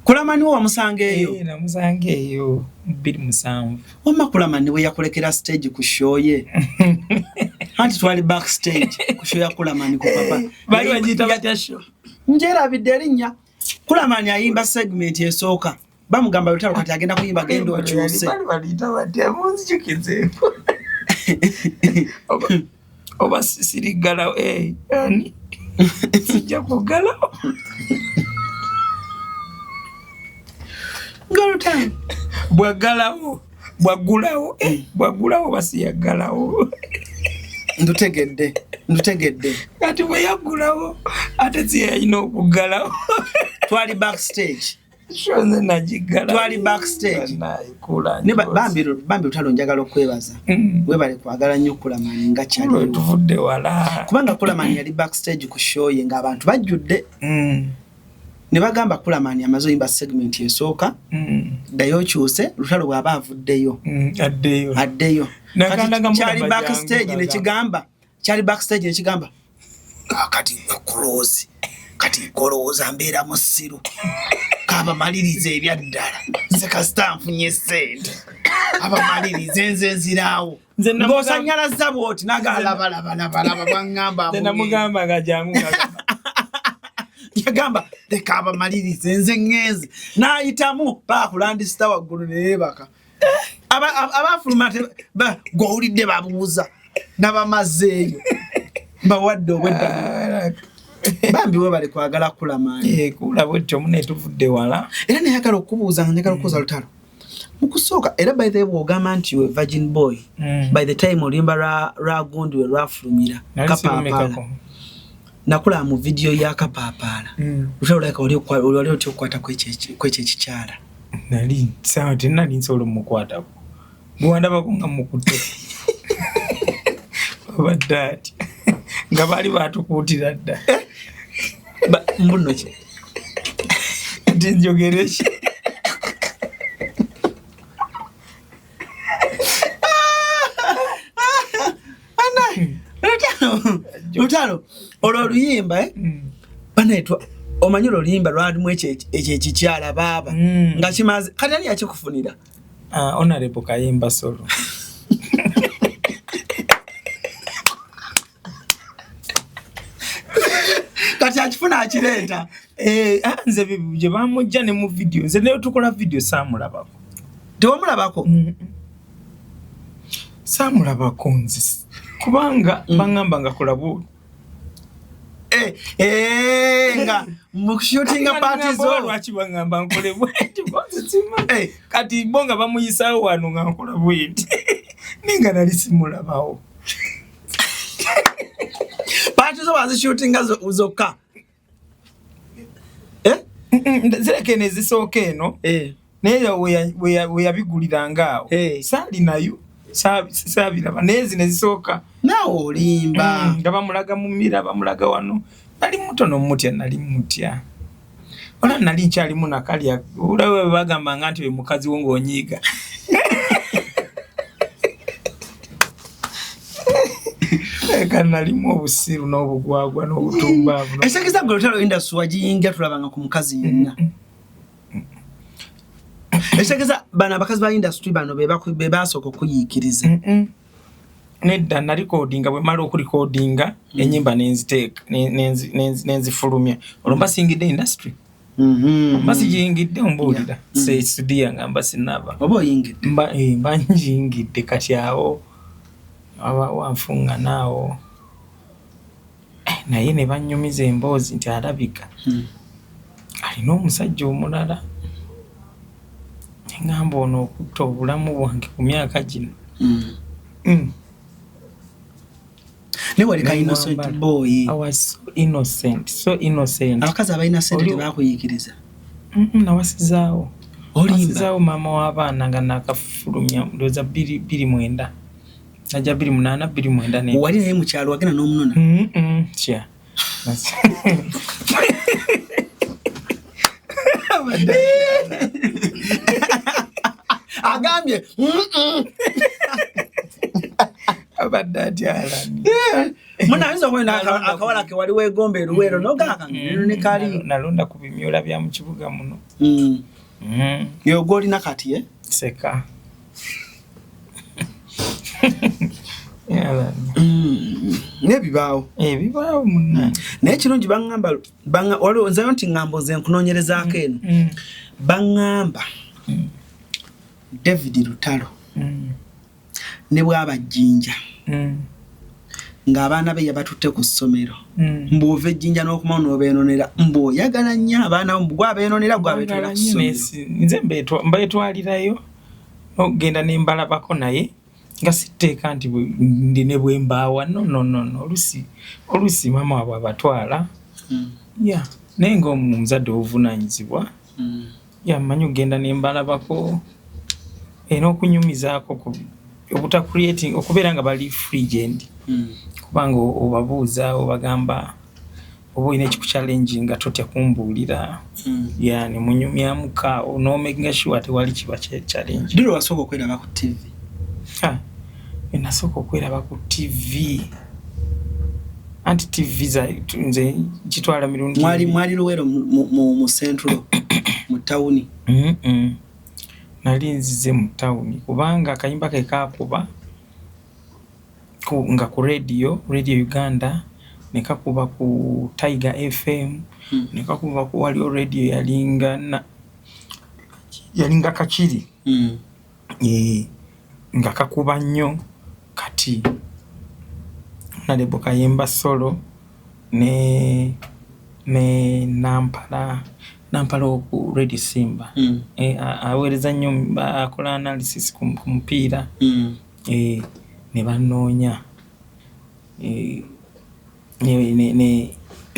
Kulamani wamusanga eyo namusanga eyo 27 wamma Kulamani we yakulekera stage ku show ye anti twali backstage ku show ya Kulamani ku papa bali wajita batya show njera biderinnya Kulamani ayimba segment esooka bamugamba lutalo kati agenda kuyimba gendo okyuse bali batya munzikizeeko oba sirigala ani sijja kugala Golden bwagulawo basiyagalawo ndutegedde kati bwe yagulawo ate ziyalina okugalawo twali backstage shonze najigala twali backstage bambi lutalo njagala okwebaza webale kwagala nnyo Kulamani nga kyali tuvudde wala kubanga Kulamani yali backstage ku show ye ng'abantu bajjudde ne bagamba Kulamani amaze oyimba segment esooka ddayo kyuse lutalo bw'aba avuddeyo addeyo kyali backstage nekigamba kati close kati kolowooza mbeera musiru kaba maliriza ebyaddala nze kasita nfunye sente abamalirize nze nzirawo ng'osanyalaza bw'oti nagalabalabalaba bangamba namugamba gajangu yagamba leka abamalirize nze ngenze n'ayitamu baakulandisita waggulu ne yeebaka abafuluma gw'owulidde babuuza n'abamazzeeyo mbawadde obwedda bambi we bali kwagala kulamaanyi kula bwetyo munetuvudde wala era nayagala okubuuza nga njagala okubuuza Lutalo mukusooka era by the way bw'ogamba nti we virgin boy by the time oluyimba lwa Gundi we lwafulumira Kapaapala nakulaba mu vidiyo ya Kapaapala Lutalo like oli otya okukwata kwekyo ekikyala nali sawa tenali nsobola mukwatako bwandabako nga mukutte obadde ati nga baali batukuutira dda mbuno ki nti njogere ki Lutalo olwo oluyimba banaitwa omanyi oluyimba lwalimu ekyo ekikyala baaba nga kimaze kati ani yakikufunira Honorable Kayimba Solo kati akifuna akireeta nze bye bamujja ne mu video nze neyo tukola video saamulabako tewamulabako saamulabako nze kubanga bangamba nga kola bwoti nga mukushootinga party zo lwaki bangamba nkole bweti kati bonga bamuyisaawo wano nga nkola bweti ninga nali simulabawo party zo bazishootinga zokka zireke nezisooka eno naye weyabigulirangaawo saali nayo saabiraba naye zino ezisooka naawe olimba nga bamulaga mu mira bamulaga wano nali mutono mutya nali mutya ola nali nkyalimu nakalya olawe bagambanga nti we mukazi wo ng'onyiiga eka nalimu obusiru n'obugwagwa n'obutumbaavu ekitegeza gwe Lutalo industry wagiyingira tulabanga ku mukazi yenna ekitegeza bano abakazi ba industry bano be basooka okuyiikiriza nedda nalikodinga bwe mala okulikodinga ennyimba nenziteeka nenzifulumya olwo mbasingidde industry mbasijingidde ombuulira studio ngamba sinaba oba oyingidde mba njingidde kati awo wanfunga naawo naye ne bannyumiza emboozi nti alabika alina omusajja omulala ngamba ono okutta obulamu bwange ku myaka gino newalika innocent boy I was so innocent abakazi abalina sente tebakuyikiriza nawasizaawo olimba maama w'abaana nga nakafulumya ndowooza 29 najja 28 29 wali naye mukyalo wagenda n'omunona kya agambye abadde atyalani munayinza okwenda akawala ke wali weegomba eruweero nogaka neno ne kali nalonda ku bimyula bya mu kibuga muno yogo olina kati seka nebibaawo ebibaawo munna naye kirungi baŋŋamba waliwo nzayo nti ŋŋambo ze nkunoonyerezaako eno baŋŋamba David Lutalo ne bw'abajjinja ng'abaana be yabatutte ku ssomero mbw'ova ejjinja n'okumawo n'obeenoonera mbw'oyagala nnyo abaana bo gw'abeenoonera gw'abeetwala ku ssomero nze mbeetwalirayo n'okugenda ne mbalabako naye nga sitteeka nti ndine bwe mbaawa no olusi maama waabwe abatwala naye ng'omuzadde obuvunaanyizibwa mmanyi okugenda ne mbalabako n'okunyumizaako okubeera nga bali frigend kubanga obabuuza obagamba oba olina ekikuchallenge nga totya kumbuulira ne munyumyamuka n'omakinga sure tewali kiba challenge diro wasooka okweraba ku TV nasooka okweraba ku TV anti TV nze kitwala mirundi mwali Luweero mu Central mu tawuni nali nzize mu town kubanga akayimba ke kakuba nga ku radio Uganda ne kakuba ku Tiger FM ne kakuba ku waliyo radio yalinga kakiri nga kakuba nnyo kati nalebo kayimba solo ne Nampala ku Radio Simba awereza nnyo akola analysis ku mupiira ne banoonya ne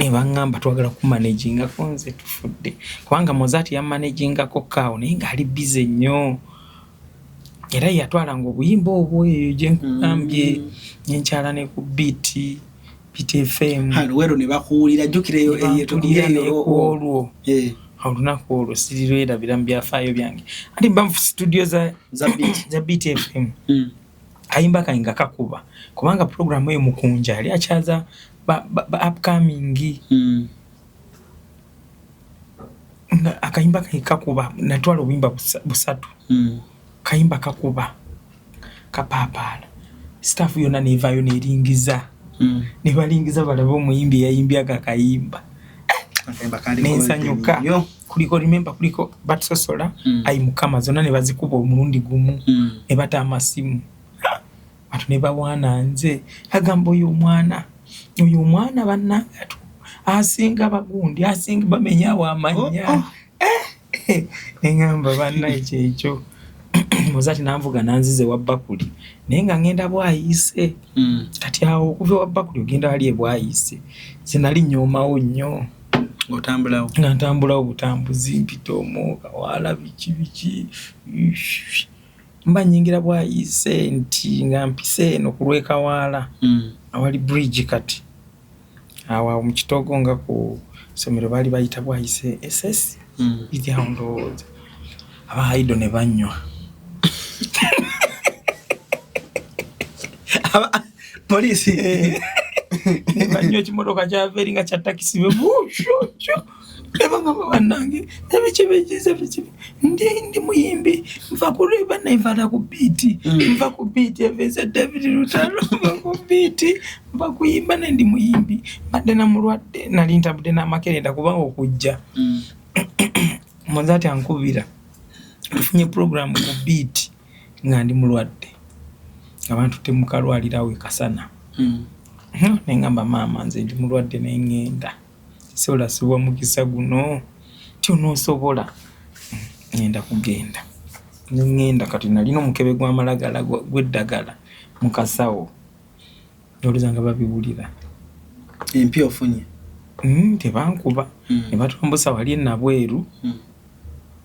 bangamba twagala ku managinga konze tufudde kubanga Mozart ya managinga ko kawo naye nga ali busy nnyo era yatwala ngo obuyimba obwo je nkambye nyenkyala ne ku beat FM wero ne bakuwulira jjukireyo eyetulireyo olwo olunaku olwo sirirwera biramu byafaayo byange ati mba mu studio za beat FM ayimba kayinga kakuba kubanga programu eyo mukunja ali akyaza ba upcoming akayimba kakuba natwala obuyimba busatu kayimba kakuba kapapala staff yona nevayo neringiza ne balingiza balaba omuyimbi yayimbya akayimba nensanyuka kuliko remember kuliko batsosola ayi mukama zona ne bazikuba omulundi gumu ne bata amasimu atu ne bawana nze agamba oyo omwana bannangatu asinga bagundi asinga bamenya wa amanya ngamba banna ekyo Mozart nanvuga nanzize wa Bakuli naye nga ngenda bwayise kati awo okuva wa Bakuli ogenda ali bwayise zinali nyomawo nnyo ngantambulawo obutambuzi mpita omwoka wala biki mba nyingira bwayise nti nga mpise eno kulweka wala awali bridge kati awo mu Kitogo nga ku somero bali bayita bwayise SS idi haundo abaido ne banywa polisi banywa kimotoka kya veringa kya taxi bebusho ebanga banange ebichebejiza ndi muyimbi mva kureba na ivana ku beat mva ku beat eveza David Lutalo mva ku beat mva kuyimba na ndi muyimbi badde na mulwadde nali ntabudde na makerenda kubanga okujja Mozart ankubira tufunye program ku beat nga ndi mulwadde abantu temukalwalira we kasana nengamba mama nze ndi mulwadde nengenda sola suwa mukisa guno tyonosobola ngenda kugenda ngenda kati nalino mukebe gwa malagala gweddagala mukasawo oluzanga babiwulira empyo ofunye tebankuba ne batumbusa wali nabweru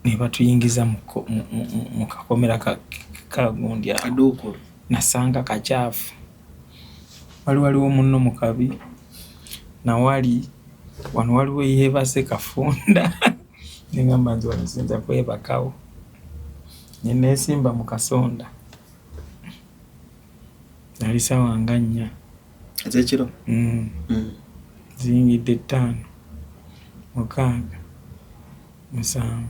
ne batuyingiza mu kakomera kagundi aduko nasanga kachafu waliwo munno mukabi na wali wano waliwo yebase kafunda ningamba nzo nsinza kwebakawo nyine simba mukasonda nali sawa nganya azekiro zingidde 5 mukaaga musanvu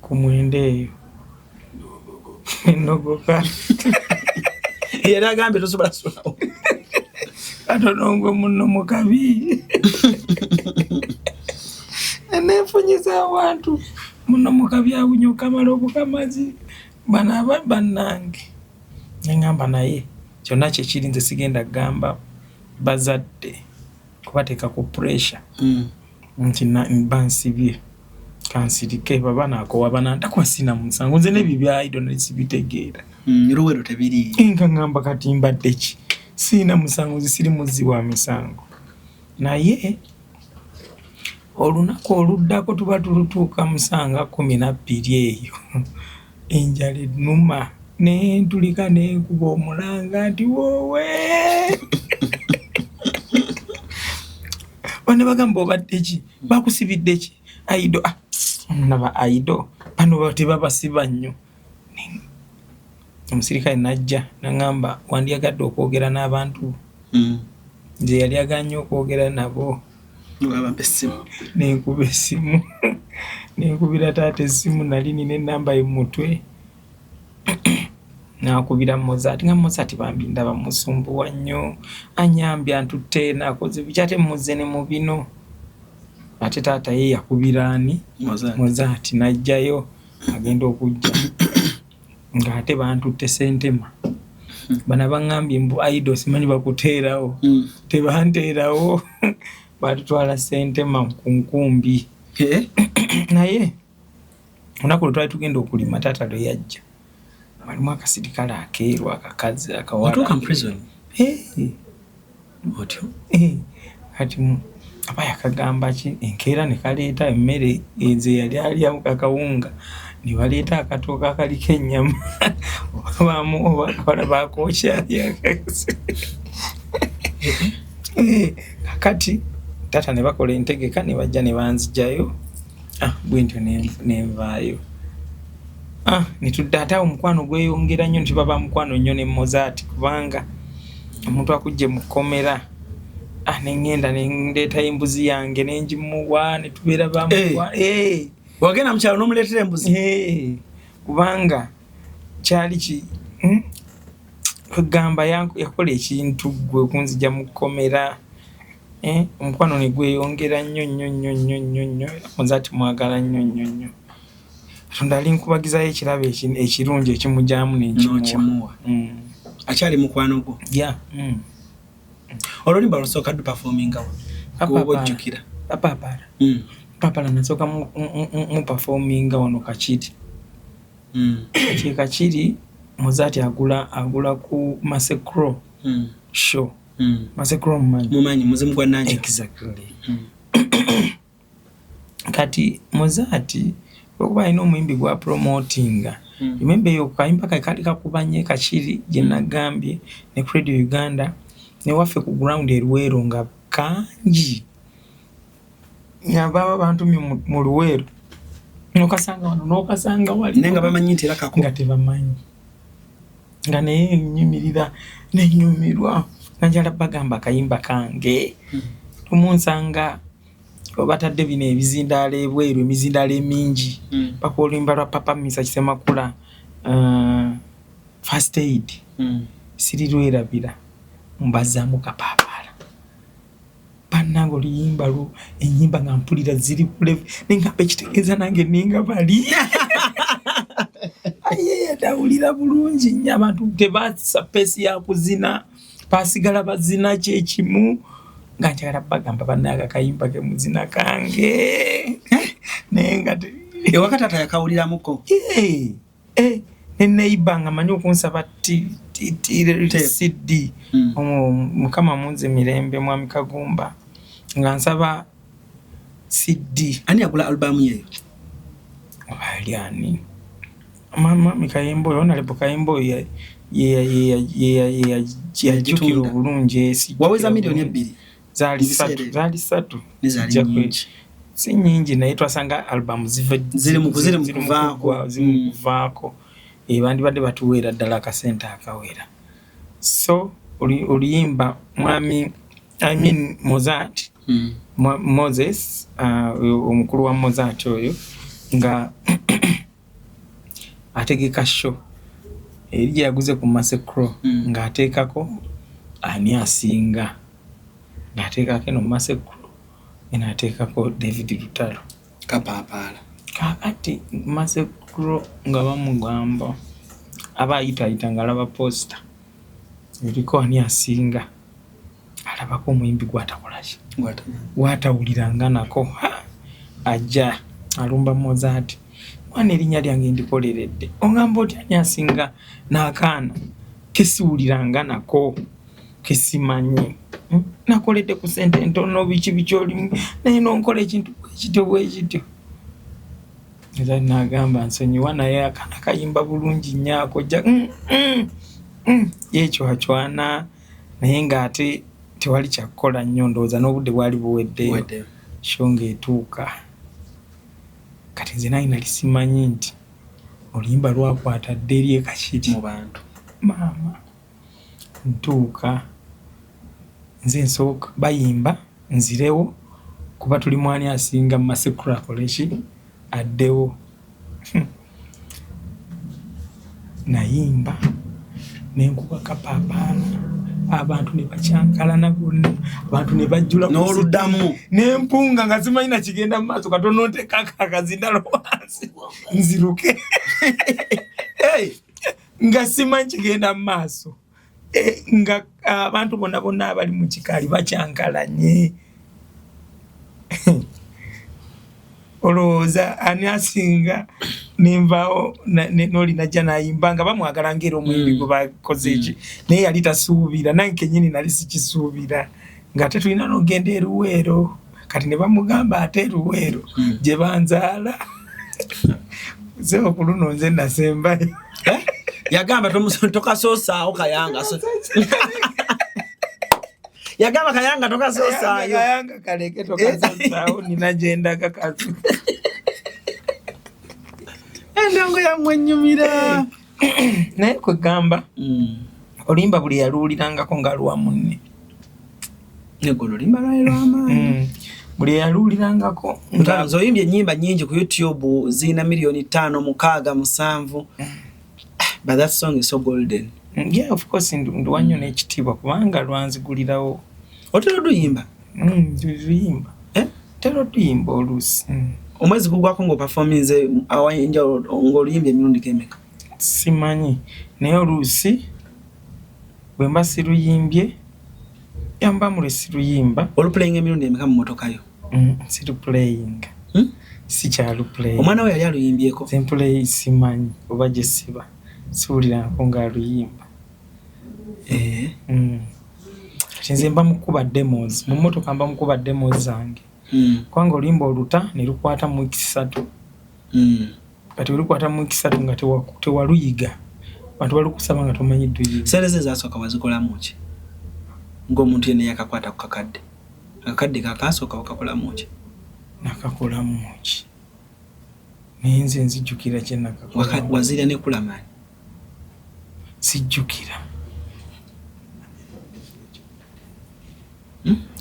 kumwendeyo nogoka era agambe tosobola kusulawo katonongwe muno mukabi nefunyiza abantu muno mukabi awunyo kamala obukamazi bana bannange nengamba naye kyonna kyekiri nze sigenda gamba bazadde kubateeka ku pressure nti bansibye kansirike baba nakowa bananda kwasina musango nze nebibyayido nesibitegeera ruwero tebiri nga ngamba kati mbadde ki sina musango zisiri muzi wa misango naye olunaku oluddako tuba tulutuuka musanga 12 eyo enjala ennuma nentulika nenkuba omulanga nti woowe bane bagamba obadde ki bakusibidde ki aido naba aido bano tebabasiba nnyo omusirikale najja nangamba wandyagadde okwogera n'abantu nze yali aganye okwogera nabo nenkuba essimu nenkubira taata essimu nali nina ennamba y'emutwe nakubira Mozart nga Mozart bambi ndaba musumbuwa nnyo anyambye antutte nakoze bikyate muzze ne mu bino ate taata ye yakubira ani Mozart najjayo agenda okujja ng'ate bantutte Sentema bana bangambye mbu idol simanyi bakuteerawo tebanteerawo batutwala Sentema ku nkumbi naye olunaku lwe twali tugenda okulima taata lwe yajja walimu akasirikale akeeru akakazi akawala kati aba yakagamba ki enkeera ne kaleeta emmere ezo yali alya akawunga ne baleeta akatooka akaliko ennyama oba bakokyalya kakati taata ne bakola entegeka ne bajja ne banzijayo bwentyo nenvaayo netudda ate omukwano gweyongera nnyo nti baba mukwano nnyo ne Mozart kubanga omuntu akujje mu kkomera nengenda nendeeta embuzi yange nengimuwa netubeera bamuwa wagenda mukyalo n'omuleetera embuzi kubanga kyali ki kugamba yakola ekintu gwe okunzija mu kkomera omukwano ne gweyongera nnyo nnyo nnyo nnyo nnyo nnyo Mozart mwagala nnyo nnyo nnyo Katonda alinkubagizayo ekirabo ekirungi ekimujaamu n'ekimuwa akyali mukwano gwo olwolimba lusooka du performingawo obojjukira papala nasooka mu performinga wano Kakiri Kakiri Mozart agula ku Masekro show Masekro mumanyi muzimu gwa Nanja exactly kati Mozart okuba alina omuyimbi gwa promotinga remember eyo kayimba kali kakubanye Kakiri gye nagambye ne Radio Uganda ne waffe ku ground eruwero nga kangi nyababa abantu mu luwero nokasanga wano nokasanga wali nenga bamanyi nti era kako nga tebamanyi nga naye nnyumirira nenyumirwa nanjala bagamba kayimba kange tumunsanga obatadde bino ebizindaala ebweru emizindaala emingi paka oluyimba lwa Papa Misa Kisemakula First Aid siri lwerabira mbazaamu kapaapala bannange oluyimba lwo ennyimba nga mpulira ziri kule nengamba ekitegeeza nange ninga bali yadawulira bulungi nnyo abantu tebassa peesi ya kuzina basigala bazina kyekimu nga njagala bagamba bannange akayimba ke muzina kange naye nga ewaka taata yakawuliramuko neneiba nga manyi okunsaba CD mukama munze mirembe mwami Kagumba nga nsaba CD ani agula albamu yeyo aliani mama Mikayembo yona lepo Kayembo yajukira obulungi esi waweza milioni 2 zali 3 nyingi si nyingi naye twasanga albamu ziri mu kuvaako bandi badde batuweera ddala akasente akawera so oluyimba mwami Mozart Moses omukulu wa Mozart oyo nga ategeka show eri yaguze ku Masekro nga ateekako ani asinga ng'ateekako eno Masekro ateekako David Lutalo kapaapala kakati Masekro nga bamugamba aba ayita nga alaba posta eriko ani asinga alabako omuyimbi gwatakolaki gwatawuliranga nako ajja alumba Mozart mwana erinnya lyange ndikoleredde ongamba oti ani asinga n'akaana kesiwuliranga nako kesimanyi nakoledde ku sente ntono biki bikyolimu naye nonkola ekintu bwekityo era nagamba nsonyiwa naye akaana kayimba bulungi nyaako jja yekywacwana naye ng'ate tewali kyakukola nnyo ndowooza n'obudde bwali buweddeyo sho ng'etuuka kati nze naye nali simanyi nti oluyimba lwakwata dde eri Kakiri mu bantu maama ntuuka nze nsooka bayimba nzirewo kuba tuli mwani asinga mu masekula koleshi addewo. Nayimba nenkuba kapapala abantu ne bacyankalana bonna abantu ne bajjula n'oluddamu nempunga nga zimanyina kigenda mu maaso katono nteka akazindalo wansi nziruke nga simanyi kigenda mu maaso nga abantu bonna bonna abali mu kikaali bacyankalanye. Olowooza ani asinga nimvaawo noli najja nayimba nga bamwagala ng'era omwimbi gwe bakoze eki naye yali tasuubira nange kenyini nali sikisuubira ng'ate tulina n'ogenda eruweero kati ne bamugamba ate eruweero gye banzaala ze okuluno nze nasembayo yagamba tokasoosaawo Kayanga yagamba Kayanga tokasoosaayo Kayanga kaleke tokasoosaawo nina gyendaga kazi endongo yamwenyumira naye kwegamba olimba buli yaluulirangako ng'aluwa munne nego lulimba lwamaanyi buli yaluulirangako nze oyimbye ennyimba nnyingi ku YouTube zirina 5,7 but that song is so golden. Yeah, of course nduwanyo n'ekitiibwa kubanga lwanzigulirawo. Otera luyimba? Luyimba. Tera luyimba oluusi. Omwezi gugwako ng'operforminze awayinja ng'oluyimbye emirundi k'emeka? Simanyi naye oluusi bwe mba siruyimbye yamba mule siruyimba. Oluplaying emirundi emeka mu motoka yo? Siruplaying. Sikyaluplaying. Omwana we yali aluyimbyeko? Simplay simanyi oba gye siba. Siwulirako ng'aluyimba. Nze mba mukuba demos mu mmotoka mba mukuba demos zange. Kwanga oluyimba oluta ne lukwata mu wiki 3. Kati olukwata mu wiki 3 nga tewaluyiga bantu balukusaba nga tomanyi dduyimba. Sente ze zasooka wazikolamu ki ng'omuntu yenna yakakwata ku kakadde akakadde kakasooka wakakolamu ki? Nakakolamu ki naye nze nzijjukira kye nakakola. Wazirya ne kulamaani? Sijjukira.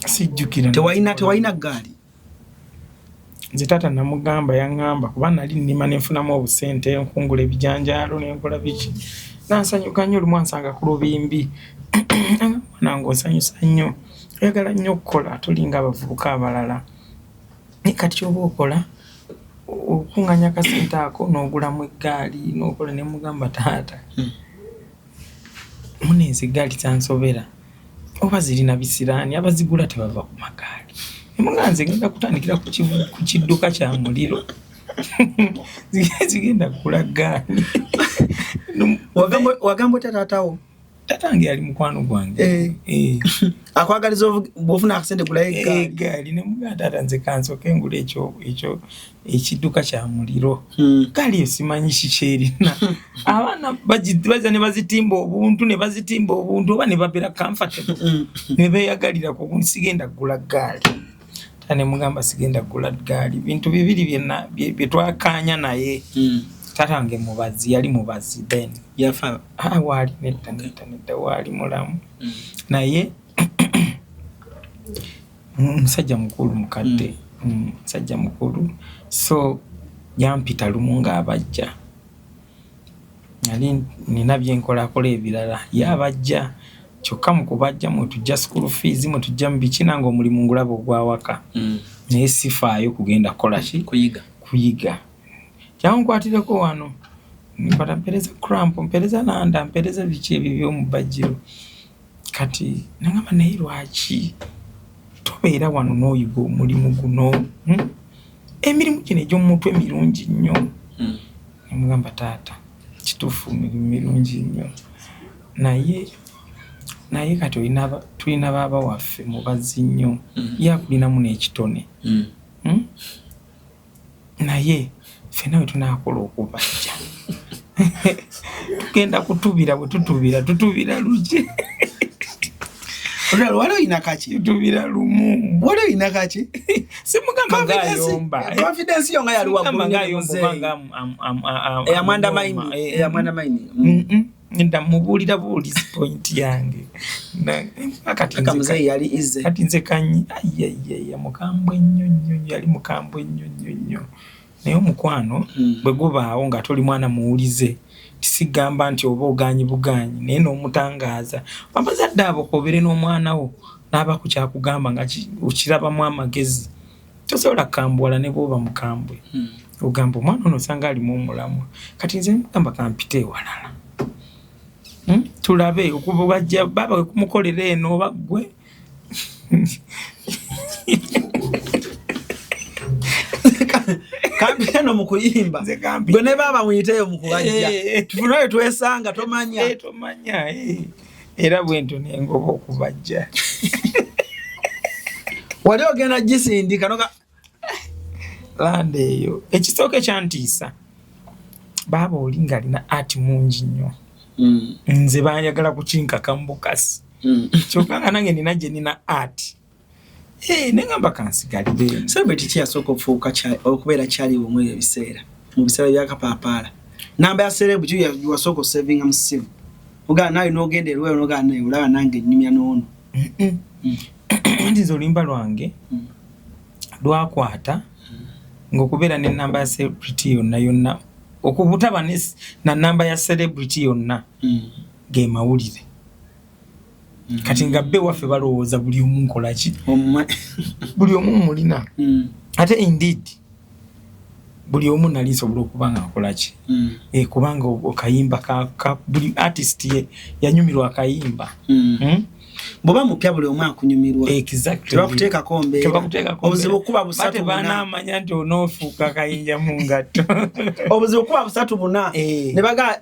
Sijjukira. Tewalina ggaali? Nze taata namugamba yaŋŋamba kuba nali nnima ne nfunamu obusente nkungula ebijanjaalo ne nkola biki. Nansanyuka nnyo olumu ansanga ku lubimbi. Nange onsanyusa nnyo. Oyagala nnyo okukola tulinga abavubuka abalala. Kati ky'oba okola okuŋŋanya akasente ako n'ogulamu eggaali n'okola ne mugamba taata. Munenze eggaali zansobera. Oba zirina bisiraani abazigula tebava ku magaali. Emuganze ngenda kutandikira ku kidduka kya muliro. Zigenda kugula ggaali. Wagamba otya taatawo? Tatange yali mukwano gwange. Akwagaliza bw'ofuna akasente gulayo eggaali ne mugamba taata nze kansooke ngula ekyo ekidduka kya muliro. Ggaali yo simanyi kikyerina. Abaana baza ne bazitimba obuntu oba ne babeera comfortable ne beeyagalira ku sigenda kugula ggaali. Taata ne mugamba sigenda kugula ggaali. Bintu bibiri byonna bye twakaanya naye. Tatange mubazi yali mubazi then yafa waali nedda waali mulamu naye musajja mukulu mukadde musajja mukulu so yampita lumu ng'abajja nali nina byenkolakola ebirala yabajja kyokka mu kubajja mwe tujja school fees mwe tujja mu biki nange omulimu ngulaba ogwawaka naye sifaayo kugenda kukola ki kuyiga kyankwatireko wano nkwata mpereza cramp mpereza landa mpereza biki ebyo by'omubajjiro kati nangamba naye lwaki tobeera wano n'oyiga omulimu guno emirimu gino egy'omutwe mirungi nnyo nemugamba taata kituufu mirungi nnyo naye kati tulina baaba waffe mubazi nnyo yakulinamu n'ekitone naye ffenna we tunaakola okubajja tugenda kutubira bwe tutubira luki wali oyina kaki tutubira lumu wali oyina kaki simugamba ngayomba confidence yo nga yali waggulu ngayomba eyamwanda maini nda mubulira bulizi point yange kaka mzee yali ize kati nze kanyi ayayaya mukambwe nnyo yali mukambwe nnyo naye omukwano bwe gubaawo nga toli mwana muwulize tisigamba nti oba oganyi buganyi naye n'omutangaaza abazadde abo kobere n'omwana wo n'aba ku kyakugamba nga ukirabamu amagezi tosobola kukambwala ne bw'oba mukambwe ogamba omwana ono osanga alimu omulamwa kati nze mugamba kampite ewalala tulabe okuba bajja baba we kumukolera eno oba gwe kampite no mukuyimba gwe ne baba muyiteyo mukubajja tufunayo twesanga tomanya era bwento nengoba okubajja wali ogenda gisindika noka lande eyo ekisooka ekyantiisa baba olinga alina ati mungi nnyo nze banjagala kukinkaka mbukasi kyokka nga nange nina gye nina ati nengamba kansigalire celebrity ki yasooka okufuuka okubeera kyaliwo mu ebiseera mu biseera byakapaapaala namba ya celebrity wasooka osavinga mu ssimu ogaa nawe n'ogenda erweyo nogaa naye olaba nange ennyumya n'ono nti nze oluyimba lwange lwakwata ng'okubeera n'ennamba ya celebrity yonna okubutaba na namba ya celebrity yonna ge mawulire kati nga bbe waffe balowooza buli omu nkolaki buli omu mulina ate indeed buli omu nali nsobola okuba nga nkolaki kubanga okayimba buli artist yanyumirwa akayimba bwoba mupya buli omu akunyumirwa tebakuteekako mbeera obuzibu okuba busatu banaamanya nti onoofuuka akayinja mu ngatto obuzibu okuba busatu buna ne bagaa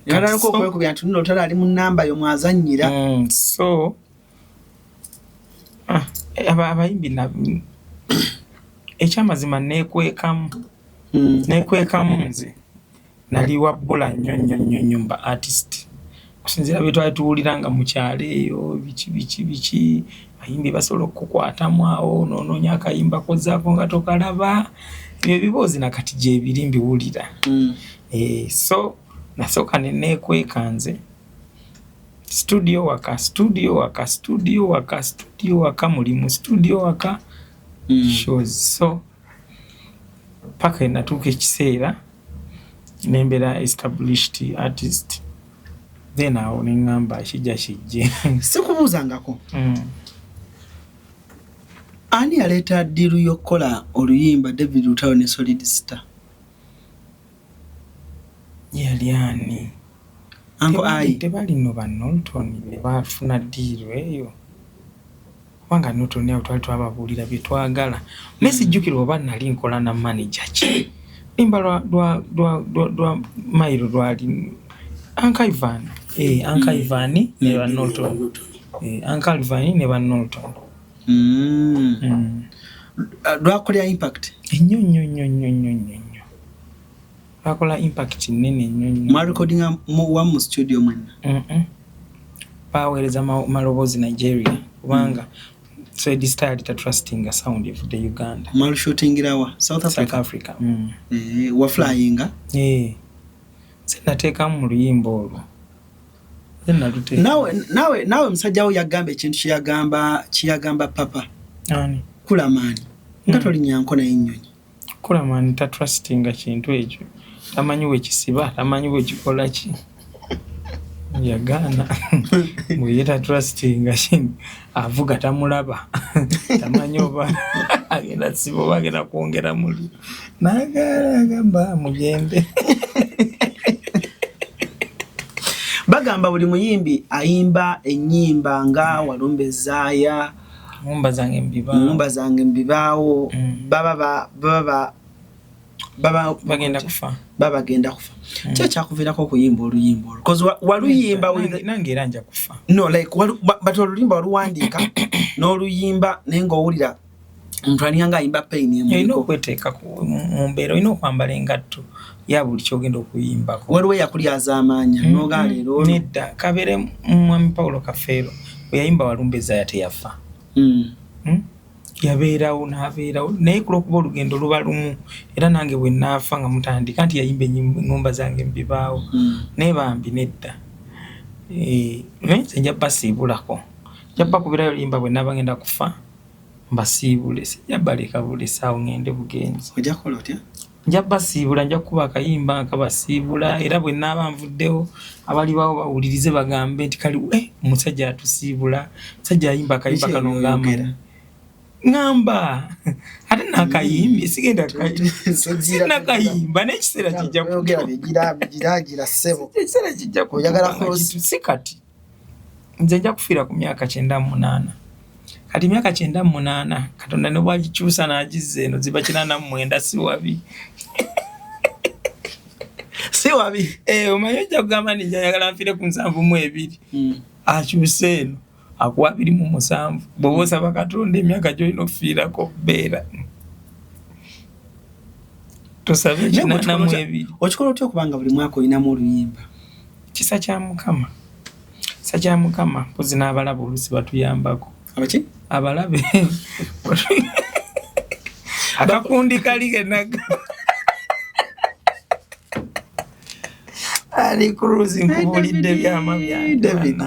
natandika okwekubya nti nno otala ali mu nnamba yo mwazannyira so abayimbi ekyamazima neekwekamu nze nali wabbula nnyo mba artist kusinziira bye twali tuwuliranga mu kyalo eyo biki bayimbi basobola okukwatamu awo noonoonya akayimba kozaako nga tokalaba ebyo ebiboozi nakati gye biri mbiwulira so nasooka neneekweka nze studio waka mulimu studio waka shows so paka enatuuka ekiseera nembeera established artist then awo neŋŋamba kijje sikubuuzangako ani yaleeta ddiiru y'okukola oluyimba David Lutalo ne Solid Star yali ani tebali no ba Norton ne bafuna ddiiru eyo kubanga Norton awo twali twababuulira bye twagala naye sijjukira oba nali nkola na manager ki limba lwa mairo lwali Uncle Ivan ne ba Norton Uncle Ivan ne ba Norton lwakolera impact nnyo bakola impact nene nnyo ma recording mu studio mwenna baweereza malobozi Nigeria kubanga Solid Star ta trusting a sound of the Uganda ma shootingirawa South Africa wa flyinga sinateeka mu luyimba olwo nawe musajja wo yagamba ekintu kiyagamba papa ani Kulamani nga tolinyanko naye ennyonyi Kulamani ta trusting a kintu ekyo tamanyi we kisiba tamanyi we kikola ki yagaana mweyeta trusting a kintu avuga tamulaba tamanyi oba agenda siba oba agenda kwongera muli nagamba mugende bagamba buli muyimbi ayimba ennyimba nga Walumbe Zaaya mumba zange mbibaawo baba bagenda kufa kyakyakuviirako okuyimba oluyimba olwo because waluyimba nange era nja kufa no like but oluyimba oluwandiika n'oluyimba naye ng'owulira omuntu alinga ayimba pain olina okweteeka mu mbeera olina okwambala engatto ya buli kyogenda okuyimbako waliwo yakulyaza amaanya noga leero nedda kabeere mwami Paulo Kafeero bwe yayimba Walumbe Zaaya teyafa yabeerawo n'abeerawo naye kuba olugendo luba lumu era nange bwe naafa nga mutandika nti yayimba ennyumba zange mbibaawo naye bambi nedda nze nja basiibulako nja bakubirayo limba bwe naaba ngenda kufa mbasiibule sijja baleka buli ssaawa ngende bugenzi ojja kukola otya nja basiibula nja kukuba akayimba akabasiibula era bwe naaba nvuddewo abali bawo bawulirize bagambe nti kali omusajja atusiibula musajja ayimba akayimba kano ngamba ate nakayimbi sigenda nakayimba n'ekiseera kijja si kati nze nja kufiira ku myaka 98 kati myaka 98 Katonda ne bwagikyusa n'agizza eno ziba 89 si wabi si wabi omanyi ojja kugamba nti njagala nfiire ku 72 akyuse eno akuwa 27 bw'oba osaba Katonda emyaka gy'olina okufiirako beera tosabe 82 okikola otya okubanga buli mwaka olinamu oluyimba kisa kya Mukama mpozi n'abalabe oluusi batuyambako abaki abalabe akakundi kali kenaga ali cruising kubulidde byama bya David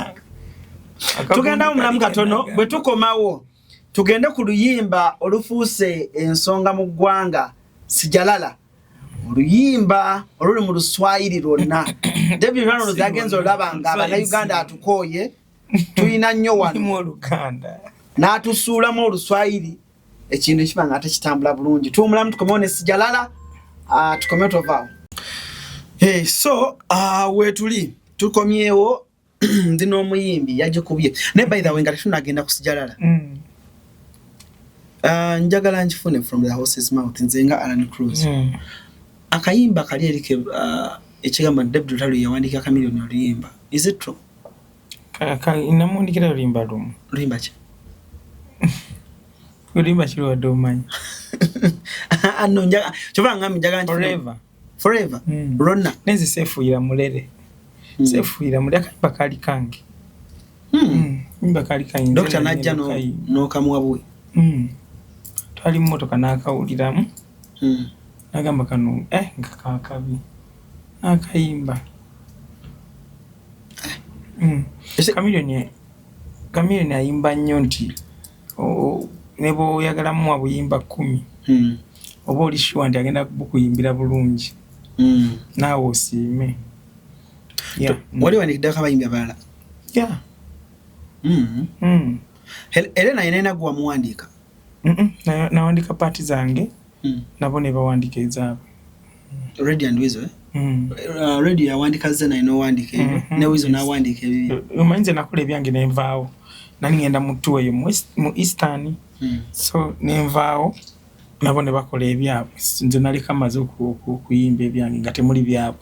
tugenda mulamu katono bwe tukomawo tugende ku luyimba olufuuse ensonga mu ggwanga Sijalala oluyimba oluli mu Luswayiri lwonna David Rano zagenzo olabanga Abannayuganda atukooye tulina nnyo wano mu Oluganda n'atusuulamu Oluswayiri ekintu ekiba nga ate kitambula bulungi tuumulamu tukomewo ne Sijalala tukomewo tovaawo so wetuli tukomyewo ndi n'omuyimbi yagikubye ne by the way nga tetunagenda ku Sijalala njagala nkifune from the horse's mouth nze nga Alan Cruz akayimba kali erike ekigamba David Lutalo yawandiika Chameleone oluyimba is it true namundikira oluyimba lumu oluyimba ki oluyimba kiri wadde omanyi ano kyova ngambi njagala forever ronna nenze seefuuyira mulere seefuuyira mulere akayimba kali kange nyimba kali kange Dr. Najja n'okamuwabwe twali mu motoka n'akawuliramu nagamba kano nga kakabi akayimba Chameleone ayimba nnyo nti ne bw'oyagala muwa buyimba 10 oba oli sure nti agenda bukuyimbira bulungi naawe osiime wali wandikiddeko abayimbi abalala Elena yenena gwa muwandiika nawandika paati zange nabo ne bawandika ezaabwe Radio and Weasel radio yawandika ze nayo n'owandika ebyo ne Weasel n'awandika ebyo omanyi nze nakola ebyange nenvaawo nali ngenda mu tour eyo mu Eastern so nenvaawo nabo ne bakola ebyabwe nze nali kamaze okuyimba ebyange nga temuli byabwe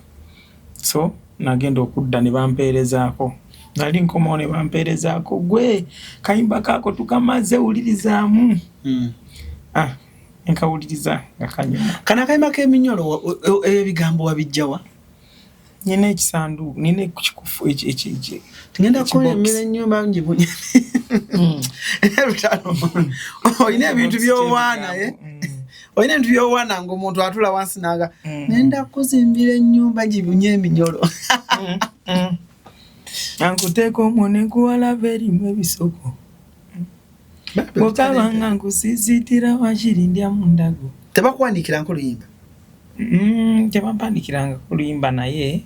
so nagenda okudda ne bampeerezaako nali nkomawo ne bampeerezaako gwe kayimba kaako tukamaze wulirizaamu nkawuliriza nga kanyuma kana kayimba k'eminyolo ebigambo wabijjawa nina ekisanduuku nina ekikufu eki tugenda kukola emmere ennyumba ngibunye olina ebintu by'owaana olina ebintu by'owaana ng'omuntu atula wansi naga nenda kuzimbira ennyumba ngibunye eminyolo ankuteeka omwone nkuwalava erimu ebisoko bw'okabanga nkusiisiitira wakirindya mu ndago tebakuwandiikira nkoluyimba tebampandikiranga kuluyimba naye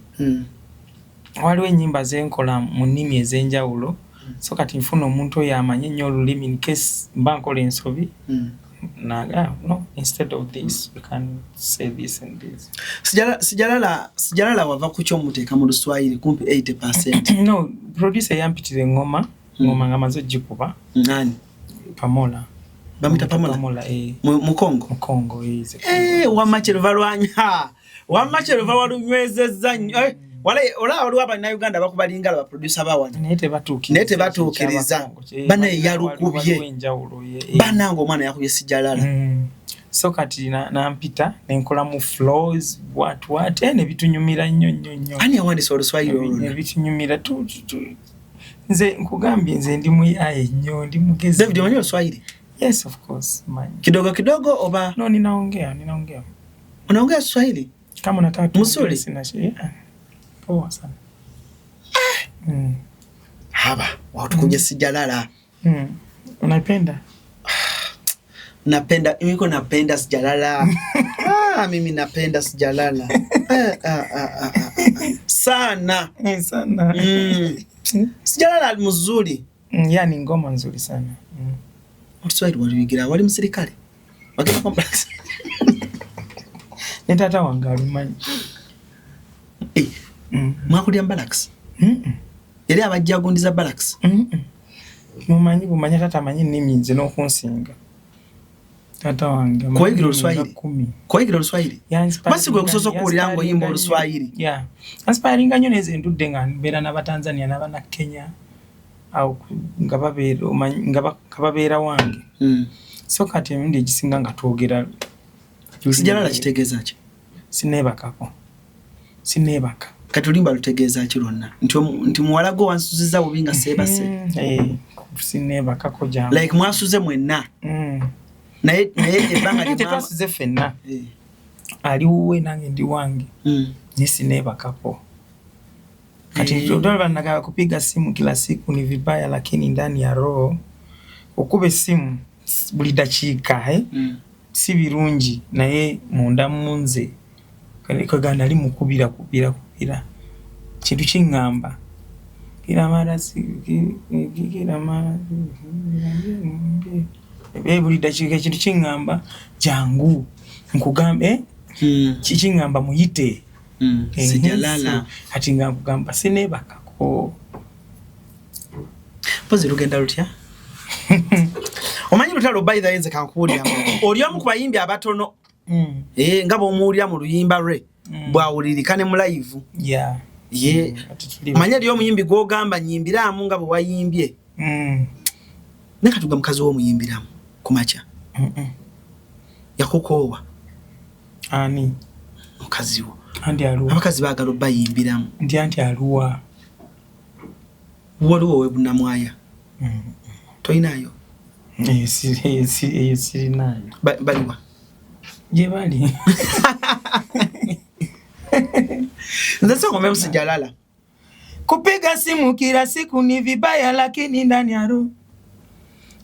waliwo ennyimba zenkola mu nnimi ez'enjawulo so kati nfuna omuntu oyo amanyi ennyo olulimi in case mba nkola ensobi no instead of this we can say this and this Sijalala wava ku ky'omuteeka mu Luswayiri kumpi 80%. No producer yampitira engoma nga maze ogikuba nani Pamola bamita Pamola Mukongo wamachero valwanya wamachero walunywezezza nnyo wale waliwo Abannayuganda bakubalinga aba producer bawana nete batuukiriza bana yalukubye banange omwana yakubye Sijalala so kati nampita nenkola mu flows what ne bitunyumira nnyo ani yawandisa Oluswayiri olwo ne bitunyumira tu nze nkugambye nze ndi muyaye nnyo ndi mugezi David omanyi Oluswayiri Yes, of course. Kidogo kidogo oba? No, ninaongea. Unaongea Kiswahili? Kama unataka mzuri. Sina shida. Poa sana. Haba, watu kuja Sijalala. Unaipenda? Napenda, mimi napenda Sijalala. Mimi napenda Sijalala. Sana. Sana. Sijalala mzuri. Yani ngoma nzuri sana. Kiswahili waliwigira, wali msirikali. Wakina complex. Ni tata wange alimanyi. Mwakulya Barracks? Yali abajja agundiza Barracks? Bumanya tata amanyi nnimi nze n'okunsinga. Tata wange. Kuyigira Oluswahili? Kuyigira Oluswahili? Basi gwe kusoso kuwulira ng'oyimba Oluswahili? Yeah. Inspiringa nnyo neze ntudde nga mbeera n'Abatanzania n'Abannakenya awo nga babeera wange. So kati emirundi egisinga nga twogera. Sijalala kitegeeza ki? Sineebakako. Kati olimba lutegeeza ki lwonna? Nti muwala gwo wansuziza bubi nga seebase? Sineebakako jangu. Like mwasuze mwenna? Naye ebbanga lye twasuze ffenna. Ali wuwe nange ndi wange. Naye sineebakako. Kati ndolaba nagaa kupiga simu kila siku ni vibaya, lakini ndani ya roho okube simu buli dakiika si birungi, naye munda munze kaganda ali mukubira kintu kingamba kila mara buli dakiika kintu kingamba jangu nkugambe kingamba muyite. Sijalala. Ati nga kugamba sineebakako. Pozi lugenda lutya? Omanyi lutalo by the way nze kankuwulira. Oli omu ku bayimbi abatono. Nga bw'omuwulira mu luyimba lwe bwawulirika ne mu live. Yeah. Omanyi ali omuyimbi gw'ogamba nyimbiramu nga bwe wayimbye. Ne katuga mukazi w'omuyimbiramu ku makya. Yakukoowa. Ani? Mukazi wo. Anti aluwa. Abakazi baagala bayimbiramu. Anti aluwa. Waliwo we bunamwaya. Toyinayo? Sirinayo. Baliwa? Gye bali. Nze singombe Sijalala. Kupiga simu kila siku ni vibaya, lakini ndani ya roho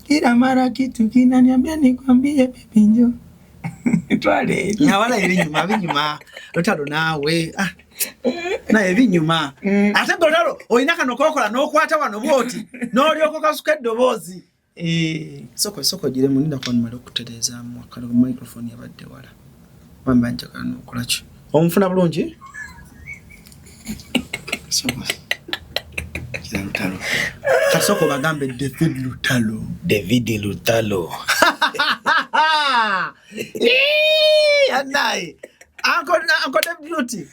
kila mara kitu kinaniambia nikwambie baby njoo. Twale. Nyawala iri nyuma binyuma. Lutalo nawe. Na ebinyuma. Ate golalo oyina kano kokola n'okwata wano bwoti. N'olyoka kasuka eddobozi. Soko gire muninda kwa numero kutereza mu akalo microphone yabadde wala. Wambanja kano okolachi. Omufuna bulungi? Soko. Kira Lutalo. Kasoko bagambe David Lutalo. Anai. Uncle David Luti.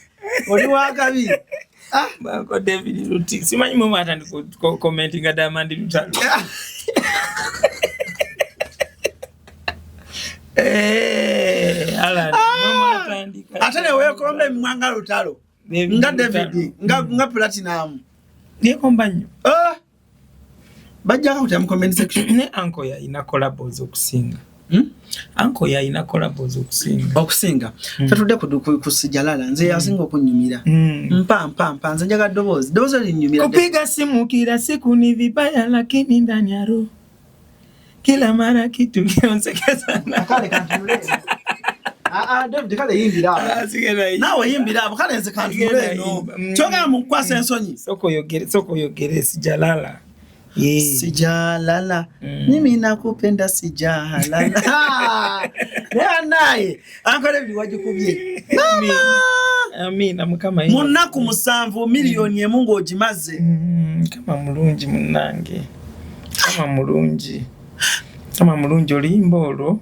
Oli wakabi. Uncle David Luti. Simanyi mama atandi commenting Diamond Lutalo. Ala. Mama atandi. Atane wewe kombe mwanga Lutalo. Nga David, nga Platinum. Ndiye kombanyo. Bajja kutya mu comment section. Ne uncle ya ina collabs okusinga. Uncle ya ina collabs okusinga. Tatudde ku Sijalala nze yasinga okunyumira. Mpa nze njaga dobozi linyumira. Kupiga simu kila siku ni vibaya, lakini ndani ya roho kila mara kitu kionsekeza na kale kantumule. David kale yimbira. Nawe yimbira kale nze kantumule no. Choga mu kwasa ensonyi. Soko yogere Sijalala. Sijalala. Mimi nakupenda Sijalala. Naye ankole biwajikubye. Amina mukama yeye. Munaku 7 milioni ye Mungu ojimaze. Kama mulungi munange. Kama mulungi olimba olwo.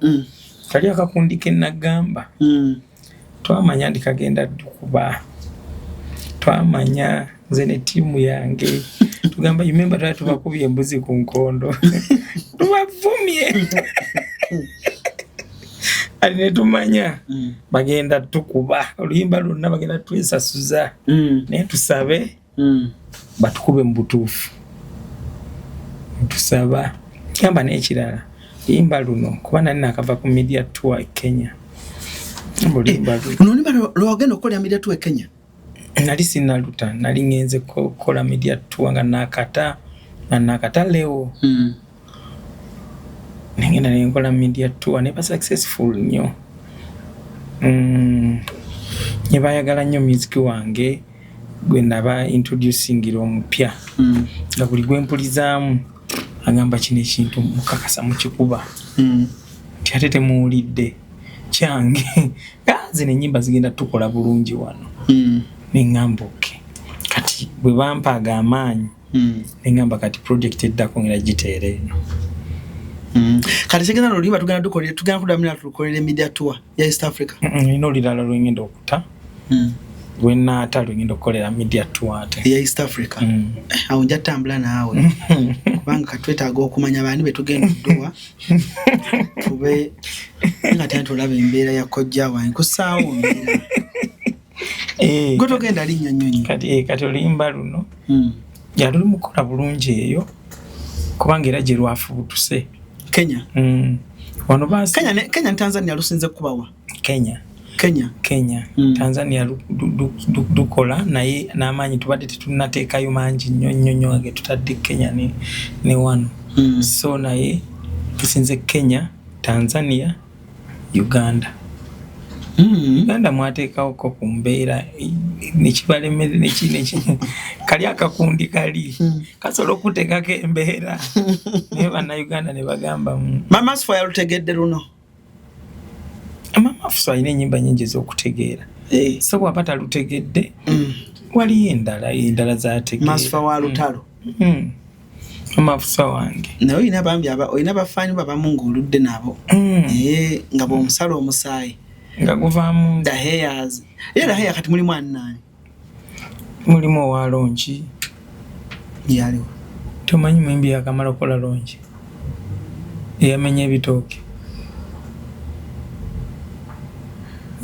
Kali akakundike nagamba. Twamanya ndikagenda dukuba. Twamanya nze ne timu yange. Tugamba remember that tubakubye embuzi ku nkondo. Tubavumye. Ali ne tumanya bagenda tukuba oluyimba lwonna bagenda twesasuza. Naye tusabe batukube mu butuufu. Tusaba. Kamba n'ekirala. Yimba luno kuba nali nakava ku media tour e Kenya. Mbulimba luno nimba lwagenda okukola media tour e Kenya. Nali sinaluta nali ngenze kukola media tour nga nakata leo. Nengenda nenkola media tour ne ba successful nnyo. Nyebayagala nnyo music wange gwe naba introducing omupya. Nga buli gwempulizaamu agamba kino ekintu mukakasa mu kikuba. Ate temuwulidde kyange. Zino ennyimba zigenda tukola bulungi wano. Nengamba okay. Kati bwe bampaga amaanyi nengamba kati project eddako ngira giteera eno. Kati segenda loliba tugenda kudamira tukolere media tour ya East Africa. Ino lirala lwengenda okuta. Wennaata lwengenda okukolera media tour ate ya East Africa. Awo nja tambula naawe. Kubanga katwetaaga okumanya baani betugenda dduwa. Tube nga tulabe embeera ya kojja wange kusaawo mbeera. Gotogenda linnya nnyonyi. Kati olimba luno. Yaluli mukola bulungi eyo. Kubanga era gye lwafubutuse. Kenya. Wano basi. Kenya Tanzania lusinze kubawa. Kenya. Tanzania dukola naye n'amaanyi tubadde tetunateekayo mangi nnyo ge tutadde Kenya ne wano. So naye tusinze Kenya, Tanzania, Uganda. Uganda mwateekawo ko ku mbeera nekibalemere neki kali akakundi kali kasobola okuteekako embeera naye bannayuganda ne bagamba Mama Sfa yalutegedde luno. Mama Sfa alina ennyimba nnyingi ez'okutegeera. So bw'aba talutegedde waliyo endala z'ategeera. Mama Sfa wa lutalo. Mama Sfa wange. Naye olina bafaani babamu ng'oludde nabo. Nga bw'omusala omusaayi. Nga guvaamu the hairs. Era haya kati mulimu annaani. Mulimu owa longi. Yaliwo. Tomanyi mwimbi yakamala okukola longi. Eyamenya ebitooke.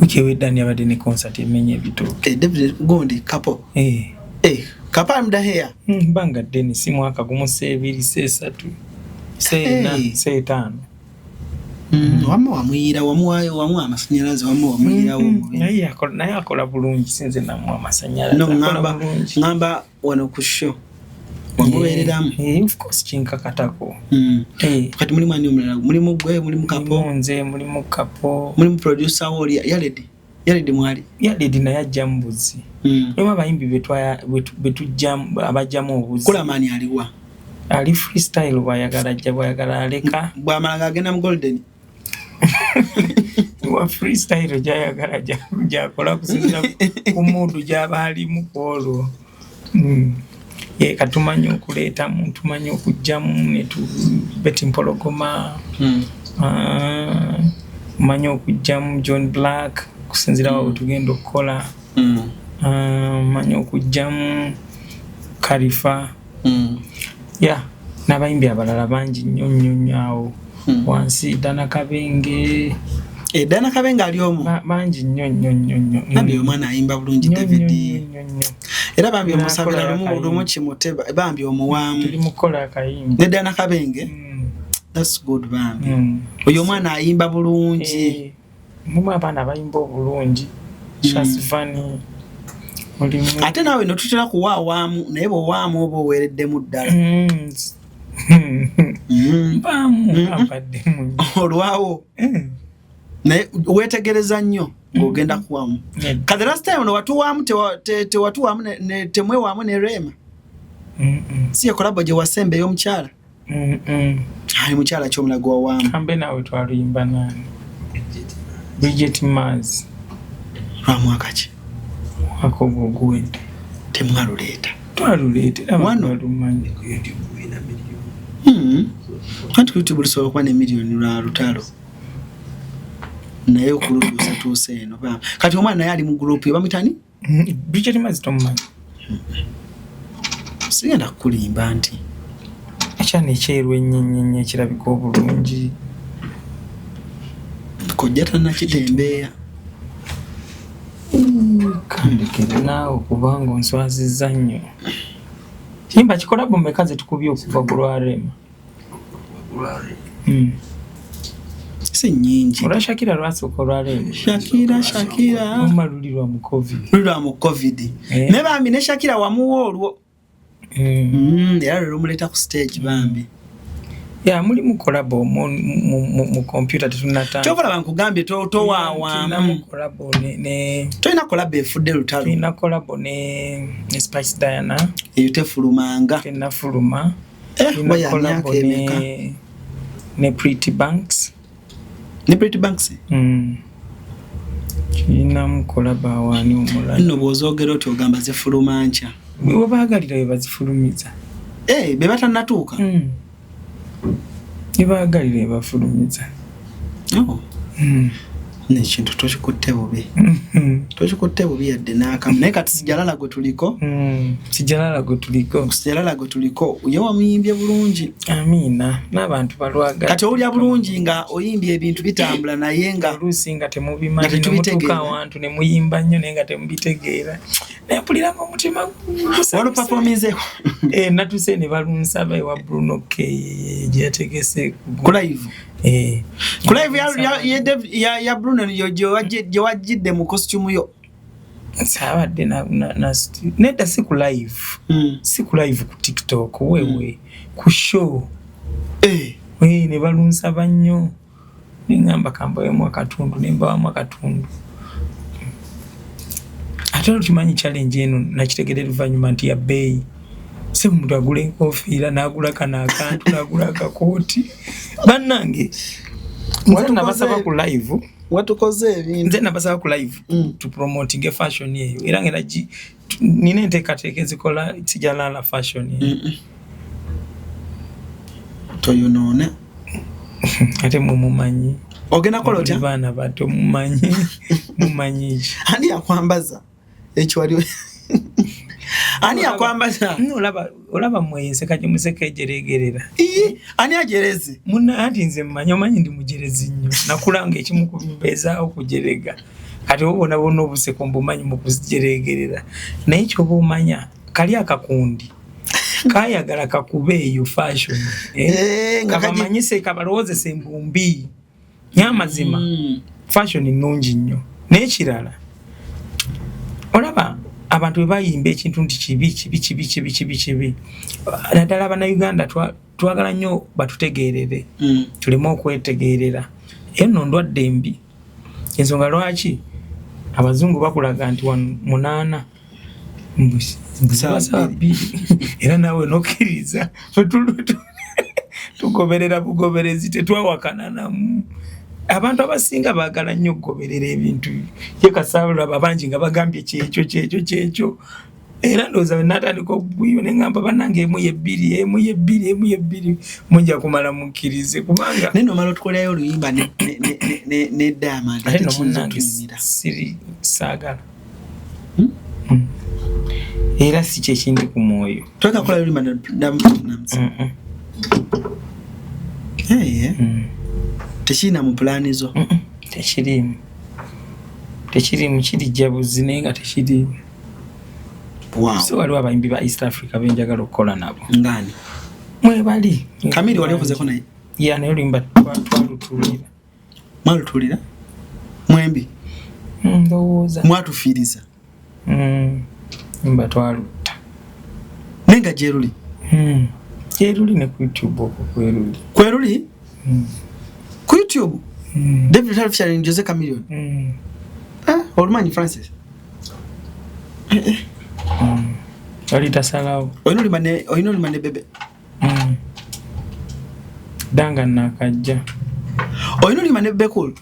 Wiki ewedde abadde ne concert emenya ebitooke. David Gondi kapo. Kapo amda haya. Banga deni si mwaka gumu seebiri seesatu. Seetaano. Wamu wamuyira wamu amasanyalaze wamu wamuyira naye akola bulungi sinze namu amasanyalaze. No ngamba wano ku show. Wamubereramu. Of course kinkakatako. Kati mulimu ani omulala mulimu gwe mulimu kapo. Nze mulimu kapo. Mulimu producer woli Yaledi mwali. Yaledi naye ajja mbuzi. Mulimu abayimbi betujjamu abajjamu obuzi. Kula mani aliwa. Ali freestyle bwayagala aleka. Bwamala agenda mu Golden. Wa freestyle jayagala jakola kusinzira ku mundu gyaba alimu kwolwo. Katumanyi okuleeta muntu manyi okujjamu ne tubeti mpologoma. Manyi okujjamu John Black kusinzira wa tugenda okukola. Manyi okujjamu Khalifa. N'abayimbi abalala bangi nnyo awo. Wansi Dana Kabenge. Dana Kabenge ali omu. Bangi nnyo. Nabi omwana ayimba bulungi David. Era bambi omusabira lumu kimuteba bambi omuwamu. Tuli mukola akayimba. Ne Dana Kabenge. That's good bambi. Oyo omwana ayimba bulungi. Mumu abaana bayimba obulungi. Shasvani. Ate nawe no tutera kuwaawamu naye bw'owaamu oba oweereddemu ddala. Abadde mu olwawo. Naye weetegereza nnyo ng'ogenda kuwamu. Kati last time no watuwaamu tewatuwaamu temwewaamu ne Rema. Si ya kolabo gye wasembe y'omukyala. Ali mukyala ky'omulago wawaamu. Kambe nawe twaluyimba nani? Bridget Mars. Lwamwaka ki? Mwaka ogw'oguwedde. Temwaluleeta. Twaluleetera wano lumanyi. Kanti YouTube lusobola okuba ne miliyoni lwa lutalo. Naye okulutuusa eno. Kati omwana naye ali mu group bamutani? Bridget Mars tomumanyi. Sigenda kukulimba nti. Akyana ekyeru ennyenyenye ekirabika obulungi. Kojja tannakitembeeya. Kandekere naawe kubanga onswazizza nnyo. Kimba kikolabo mmeka ze tukubye okuva ku lwarema? si nyingi. Ora Shakira lwasooka olwaleero. Shakira. Omalulirwa mu COVID. Lulwa mu COVID. Ne bambi ne Shakira wamuwa olwo. Era lero muleta ku stage bambi. Ya muli mu collab mu computer tetunatanga. Chokola bankugambye to wawa. Na mu collab ne toina collab efudde lutalo. Toina collab ne Spice Diana. Eyute fulumanga. Toina fuluma. Toina collab ne Pretty Banks. Ne Pretty Banks? Toina mu collab awani omulala. Nno bw'ozoogera oti ogamba zifuluma nkya. Bwe baagalira bwe bazifulumiza. Be batanatuuka. Ibagalire bafulumiza. Nekintu tokikutte bubi. Tokikutte bubi yadde n'akamu. Naye kati sijalala gwe tuliko. Sijalala gwe tuliko. Sijalala gwe tuliko. Ye wamuyimbye bulungi. Amiina. N'abantu balwagala. Kati olya bulungi nga oyimbye ebintu bitambula naye nga oluusi nga temubimanyi nemutuuka awantu ne muyimba nnyo naye nga temubitegeera. Naye mpulira mu mutima wano performance natuse ne balunsaba ewa Bruno K gye yategese ku live. Ku live ya Bruno gye wajjidde mu costume yo. Sabadde nedda si ku live. Si ku live ku TikTok wewe ku show. Ne balunsaba nnyo. Ningamba kambayo akatundu nembawamu akatundu. Ate tumanyi challenge eno nakitegerera luvannyuma nti ya bbeeyi. Se omuntu agula enkofiira n'agula kana akantu n'agula akakooti. Bannange watu nabasaba ku live. Watukoze ebintu. Nze nabasaba ku live to promoting fashion eyo. Era ngena nina enteekateeka ezikola sijalala fashion eyo. Toyonoona. Ate mumumanyi. Ogenda kola otya? Baana bato mumanyi. Mumanyi. Ani akwambaza? Ekyo wali ani akwambaza? Olaba mweyeseka gye museka ejeregerera. Ani ajerezi? Munna ati nze manyi ndi mujerezi nnyo. Nakulanga ekimu ku bimbeezaawo kujerega. Kati obona obuseko mbumanyi mu kujeregerera. Naye ky'oba omanya kali akakundi. Kayagala kakube eyo fashion. Kabamanyise kabalowoozesa embumbi. Nyamazima. Fashion nnungi nnyo. N'ekirala. Olaba abantu bayimba ekintu nti kibi. Naddala Bannayuganda twagala nnyo batutegeerere. Tuleme okwetegeerera. Eno ndwadde mbi. Ensonga lwaki abazungu bakulaga nti 8 mbusabbi era nawe nokkiriza tugoberera bugoberezi tetwawakana namu. Abantu abasinga baagala nnyo okugoberera ebintu ye kasaabula abangi nga bagambye kyekyo. Era ndowooza bwe natandika okugwiyo ne ngamba bannange emu yebbiri mujja kumala mukkirize kubanga naye nomala otukolayo oluyimba ne Diamond ate no munnange siri saagala. Era si kyekindi ku mwoyo. Tweka kola oluyimba ne Diamond. Tekirina mu pulaani zo? Tekirimu. Kirijja buzi naye nga tekirimu. So waliwo abayimbi ba East Africa benjagala okukola nabo. Ngani? Mwebali. Kamili wali okozeko naye? Ya naye oluyimba twalutulira. Mwalutulira? Mwembi? Ndowooza. Mwatufiiriza? Oluyimba twalutta. Naye nga gyeruli? Gyeruli ne ku YouTube okwo kweruli. Kweruli? Ku YouTube? David Hall featuring Jose Chameleone? Olumanyi Francis? Oli tasalawo. Oyina olima ne Bebe? Danga nakajja. Oyina olima ne Bebe Cool?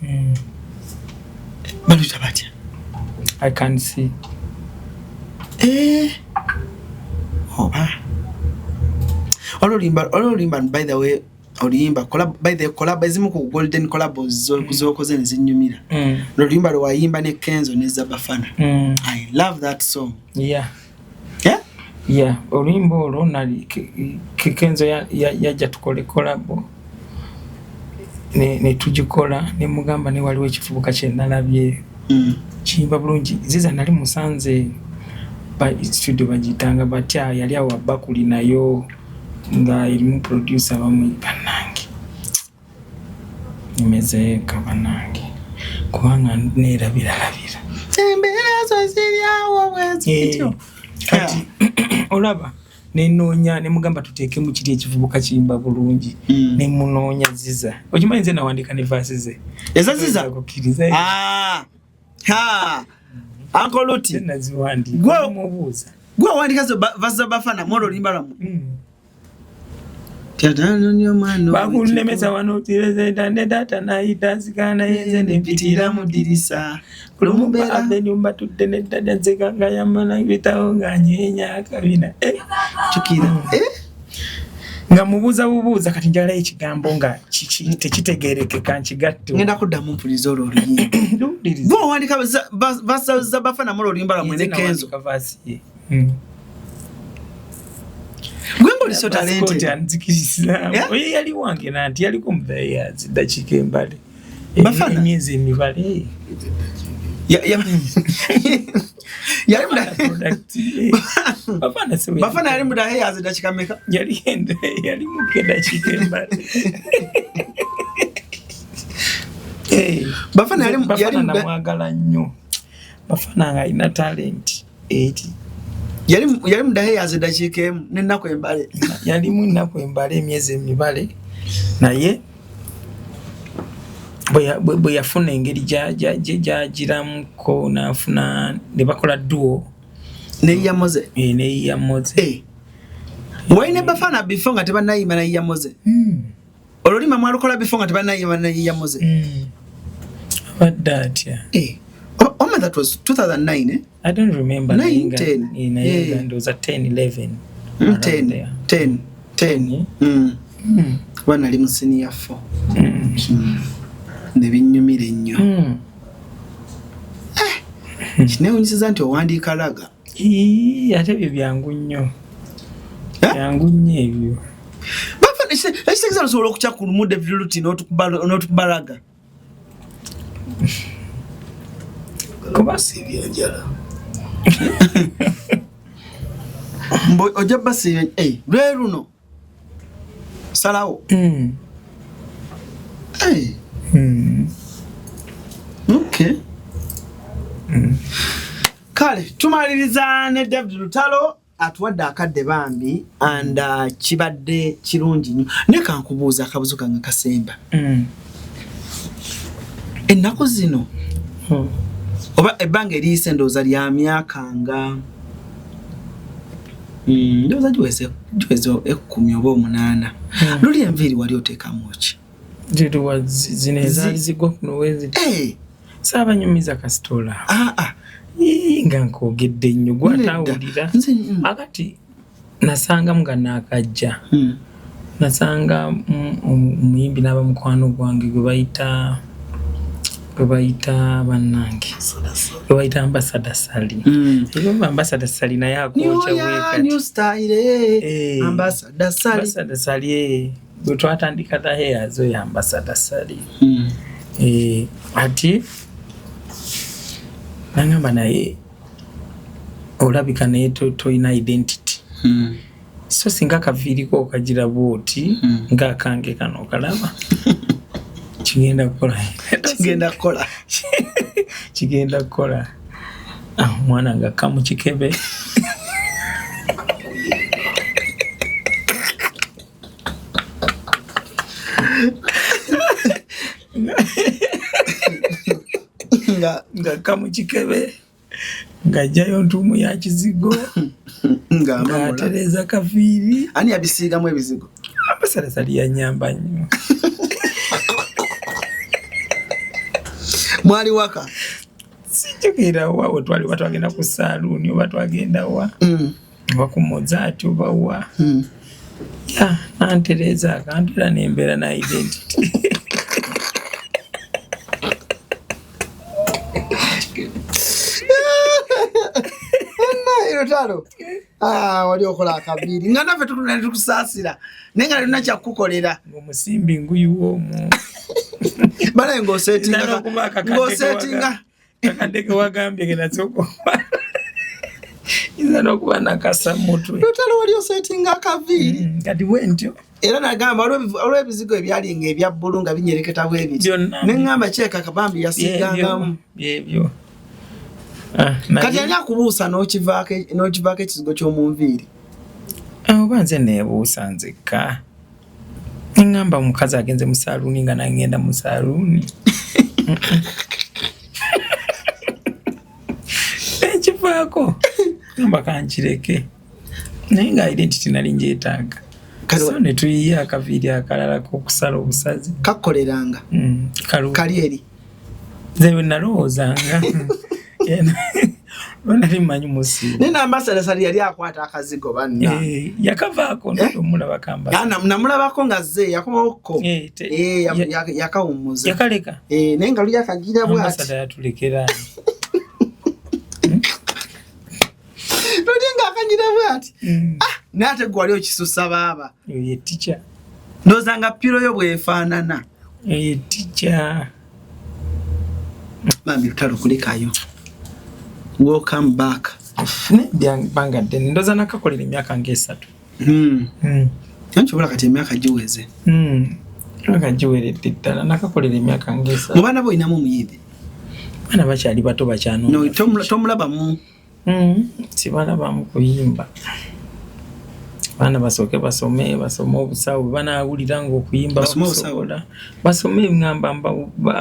Baluyita batya? I can see. Oba. Olulimba by the way oluyimba collab ezimu ku golden collabs z'okoze ne zinnyumira. Oluyimba lwayimba ne Kenzo ne Zabafana. I love that song. Yeah, oluyimba olwo nali Kenzo yajja tukole collab ne tugikola ne mugamba ne waliwo ekifubuka kye nalabye. Kiyimba bulungi. Ziza nali Musanze ba studio bagitanga batya yali awo Bakuli nayo nga erimu producer bamwe bannange. nimezeeka banange kubanga neerabira embeera zo ziryawo bwezityo kati olaba nenoonya nemugamba tuteeke mu kiri ekivubuka kiyimba bulungi nemunoonya ziza okimanyi nze nawandika ne vaasi ze ezo ziza kukkiriza Uncle Luti naziwandiika mubuuza gwe wandika zo vaza bafana moro olimba lwamu Tiatano nyo mano bakulemeza wano tireze ne data naita zikana yenze nempitira mu dirisa kulumubera abe nyumba tudde ne dada nzekanga yamana bitawo nganyenya akabina chukira nga mubuuza bubuuza kati njala ekigambo nga tekitegerekeka nkigatto ngenda kuddamu mpulizo oluyimba bo wandika vaza bafana moro olimba lwamu ne kenzo Gwembo liso talente anzikiriza oye yali wange nanti yali ko mudaya zidakika embale bafana emyezi emibale yali muda bafana sewe bafana yali muda hey azidakika meka yali mukeda kika embale bafana yali muda mwagala nnyo bafana nga ina talent 80 yali mudahe azidakike nenako embale yali munako embale emyezi emibale naye bwe yafuna engeri jagiramuko nafuna ne bakola duo ne yamoze waine bafana before nga tebanayima na yamoze olulima mwalukola before nga tebanayima na yamoze what that that was 2009 I don't remember 9, 10 it was a 10 11 10 wana ali mu senior 4 ne binyumire nnyo kinewunyisiza nti owandiika laga ate byo byangu nnyo ebyo ekitegeeza osobola okukya ku lumu David Luti n'otukuba laga kuba sibya njala mbo oja basi lwe luno salawo okay kale tumaliriza ne David Lutalo atuwadde akadde bambi and kibadde kirungi nnyo ne kankubuuza akabuzo kange kasemba ennaku zino oba ebbanga eriise ndowooza lya myaka nga ndowooza giweze 10 oba 8 luli enviiri wali oteekamu ki zino ezaali zigwa kuno wezi saabanyumiza kasitoola nga nkoogedde nnyo gwataawulira akati nasangamu nga naakajja nasanga omuyimbi n'abamukwano gwange gwe bayita bannange gwe bayita Ambassador Sally Ambassador Sally naye akoocha weekati Ambassador Sally gwe twatandika the hairs oyo Ambassador Sally ati nangamba naye olabika naye toyina identity so singa kaviiriko okagira bwoti ng'akange kano okalaba kigenda kukola omwana nga kamu kikebe nga kamu kikebe ng'ajjayo ntuumu ya kizigo ng'atereza kaviiri ani abisiigamu ebizigo Ambassador Sally yanyamba nnyo mwali waka sijjukira wa wetwali batwagenda ku saluuni oba twagenda wa oba ku Mozart oba wa nantereza akantu era nembeera na identity Lutalo wali okola akaviiri nga naffe tukusaasira naye nga talina kyakukolera ng'omusimbi nguyuwoomu banaye ng'osetinga kakadde ke wagambye genasokoba iza n'okuba nakasa mutwe Lutalo wali osetinga akaviiri kati bwe ntyo era nagamba olw'ebizigo ebyali ng'ebya bbulu nga binyereketa bwebiti neŋŋamba kyeka kabambi yasigangamu ebyo kati ani akubuusa n'okivaako ekizigo ky'omunviiri oba nze neebuusa nzekka neŋŋamba omukazi agenze mu saaluuni nga nagenda mu saaluuni ekivaako ngamba kankireke naye nga identity nali njeetaaga so ne tuyiye akaviiri akalala k'okusala obusazi kakkoleranga kali eri nze bwe nalowoozanga nali mmanyi musiiba naye n'ambasadasali yali akwata akazigo banna yakavaako nomulaba kamba namulabako nga ze yakomawokko yakawummuza yakaleka naye nga luli akagira bwati ambasada yatulekera luli nga akagira bwati naate gwe wali okisusa baaba ye tica ndowooza nga piro yo bwefaanana ye tica bambi lutalo kulekayo welcome back banga ddene ndowooza nakakolera emyaka nga3 nankibula kati emyaka giweze emyaka giweredde ddala nakakolera emyaka nga3 mu baana boyinamu omuyimbi baana bakyali bato bakyano tomulabamu sibalabamu kuyimba baana basooke basome obusawo banaawulira ng'okuyimba bakusobola basome eŋŋamba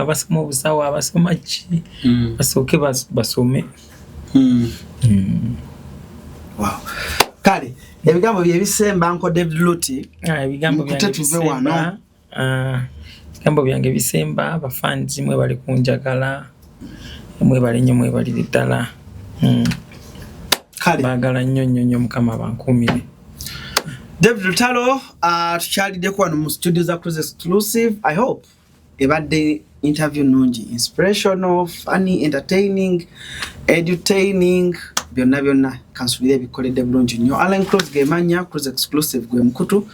abasoma obusawo abasoma ki basooke basome kale ebigambo byebisemba nko David Luti ebigambo byange bisemba abafanzi mwebali kunjagala mwebali nnyo mwebalire ddala baagala nnyo mukama bankuumire David Lutalo tukyaliddeko wano mu studio za Cruise Exclusive. I hope ebadde interview nungi, inspirational, funny, entertaining, edutaining, byonna kansubira ebikoledde bulungi nnyo. Alan Close gemanya Cruise Exclusive gwe mukutu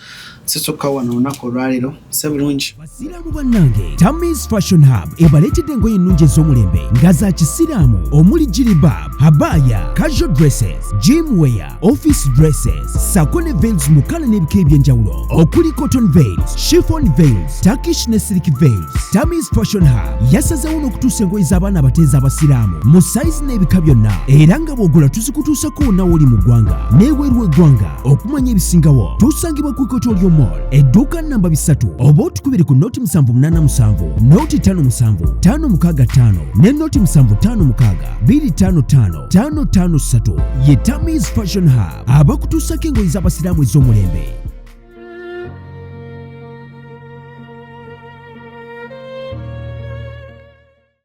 sisokka wano olunaku olwaleero sebulungi basiraamu bannange Tammy's Fashion Hub ebaleetedde engoye ennungi ez'omulembe nga za kisiraamu omuli jilibab, habaya, casual dresses, gym wear, office dresses, sako ne veils mu kala n'ebika eby'enjawulo okuli cotton veils, chiffon veils, Turkish ne silk veils. Tammy's Fashion Hub yasazeewo n'okutuusa engoye z'abaana abateezi abasiraamu mu sayizi n'ebika byonna era nga bw'ogula tuzikutuusako wonna w'oli mu ggwanga n'ebweru w'eggwanga. Okumanya ebisingawo tusangibwa ku Ikotoolyo Mall edduuka namba 3 oba otukubire ku noti 787 noti 57 565 ne noti 756 255 553 ye Tammy's Fashion Hub abakutuusako engoye z'abasiraamu ez'omulembe.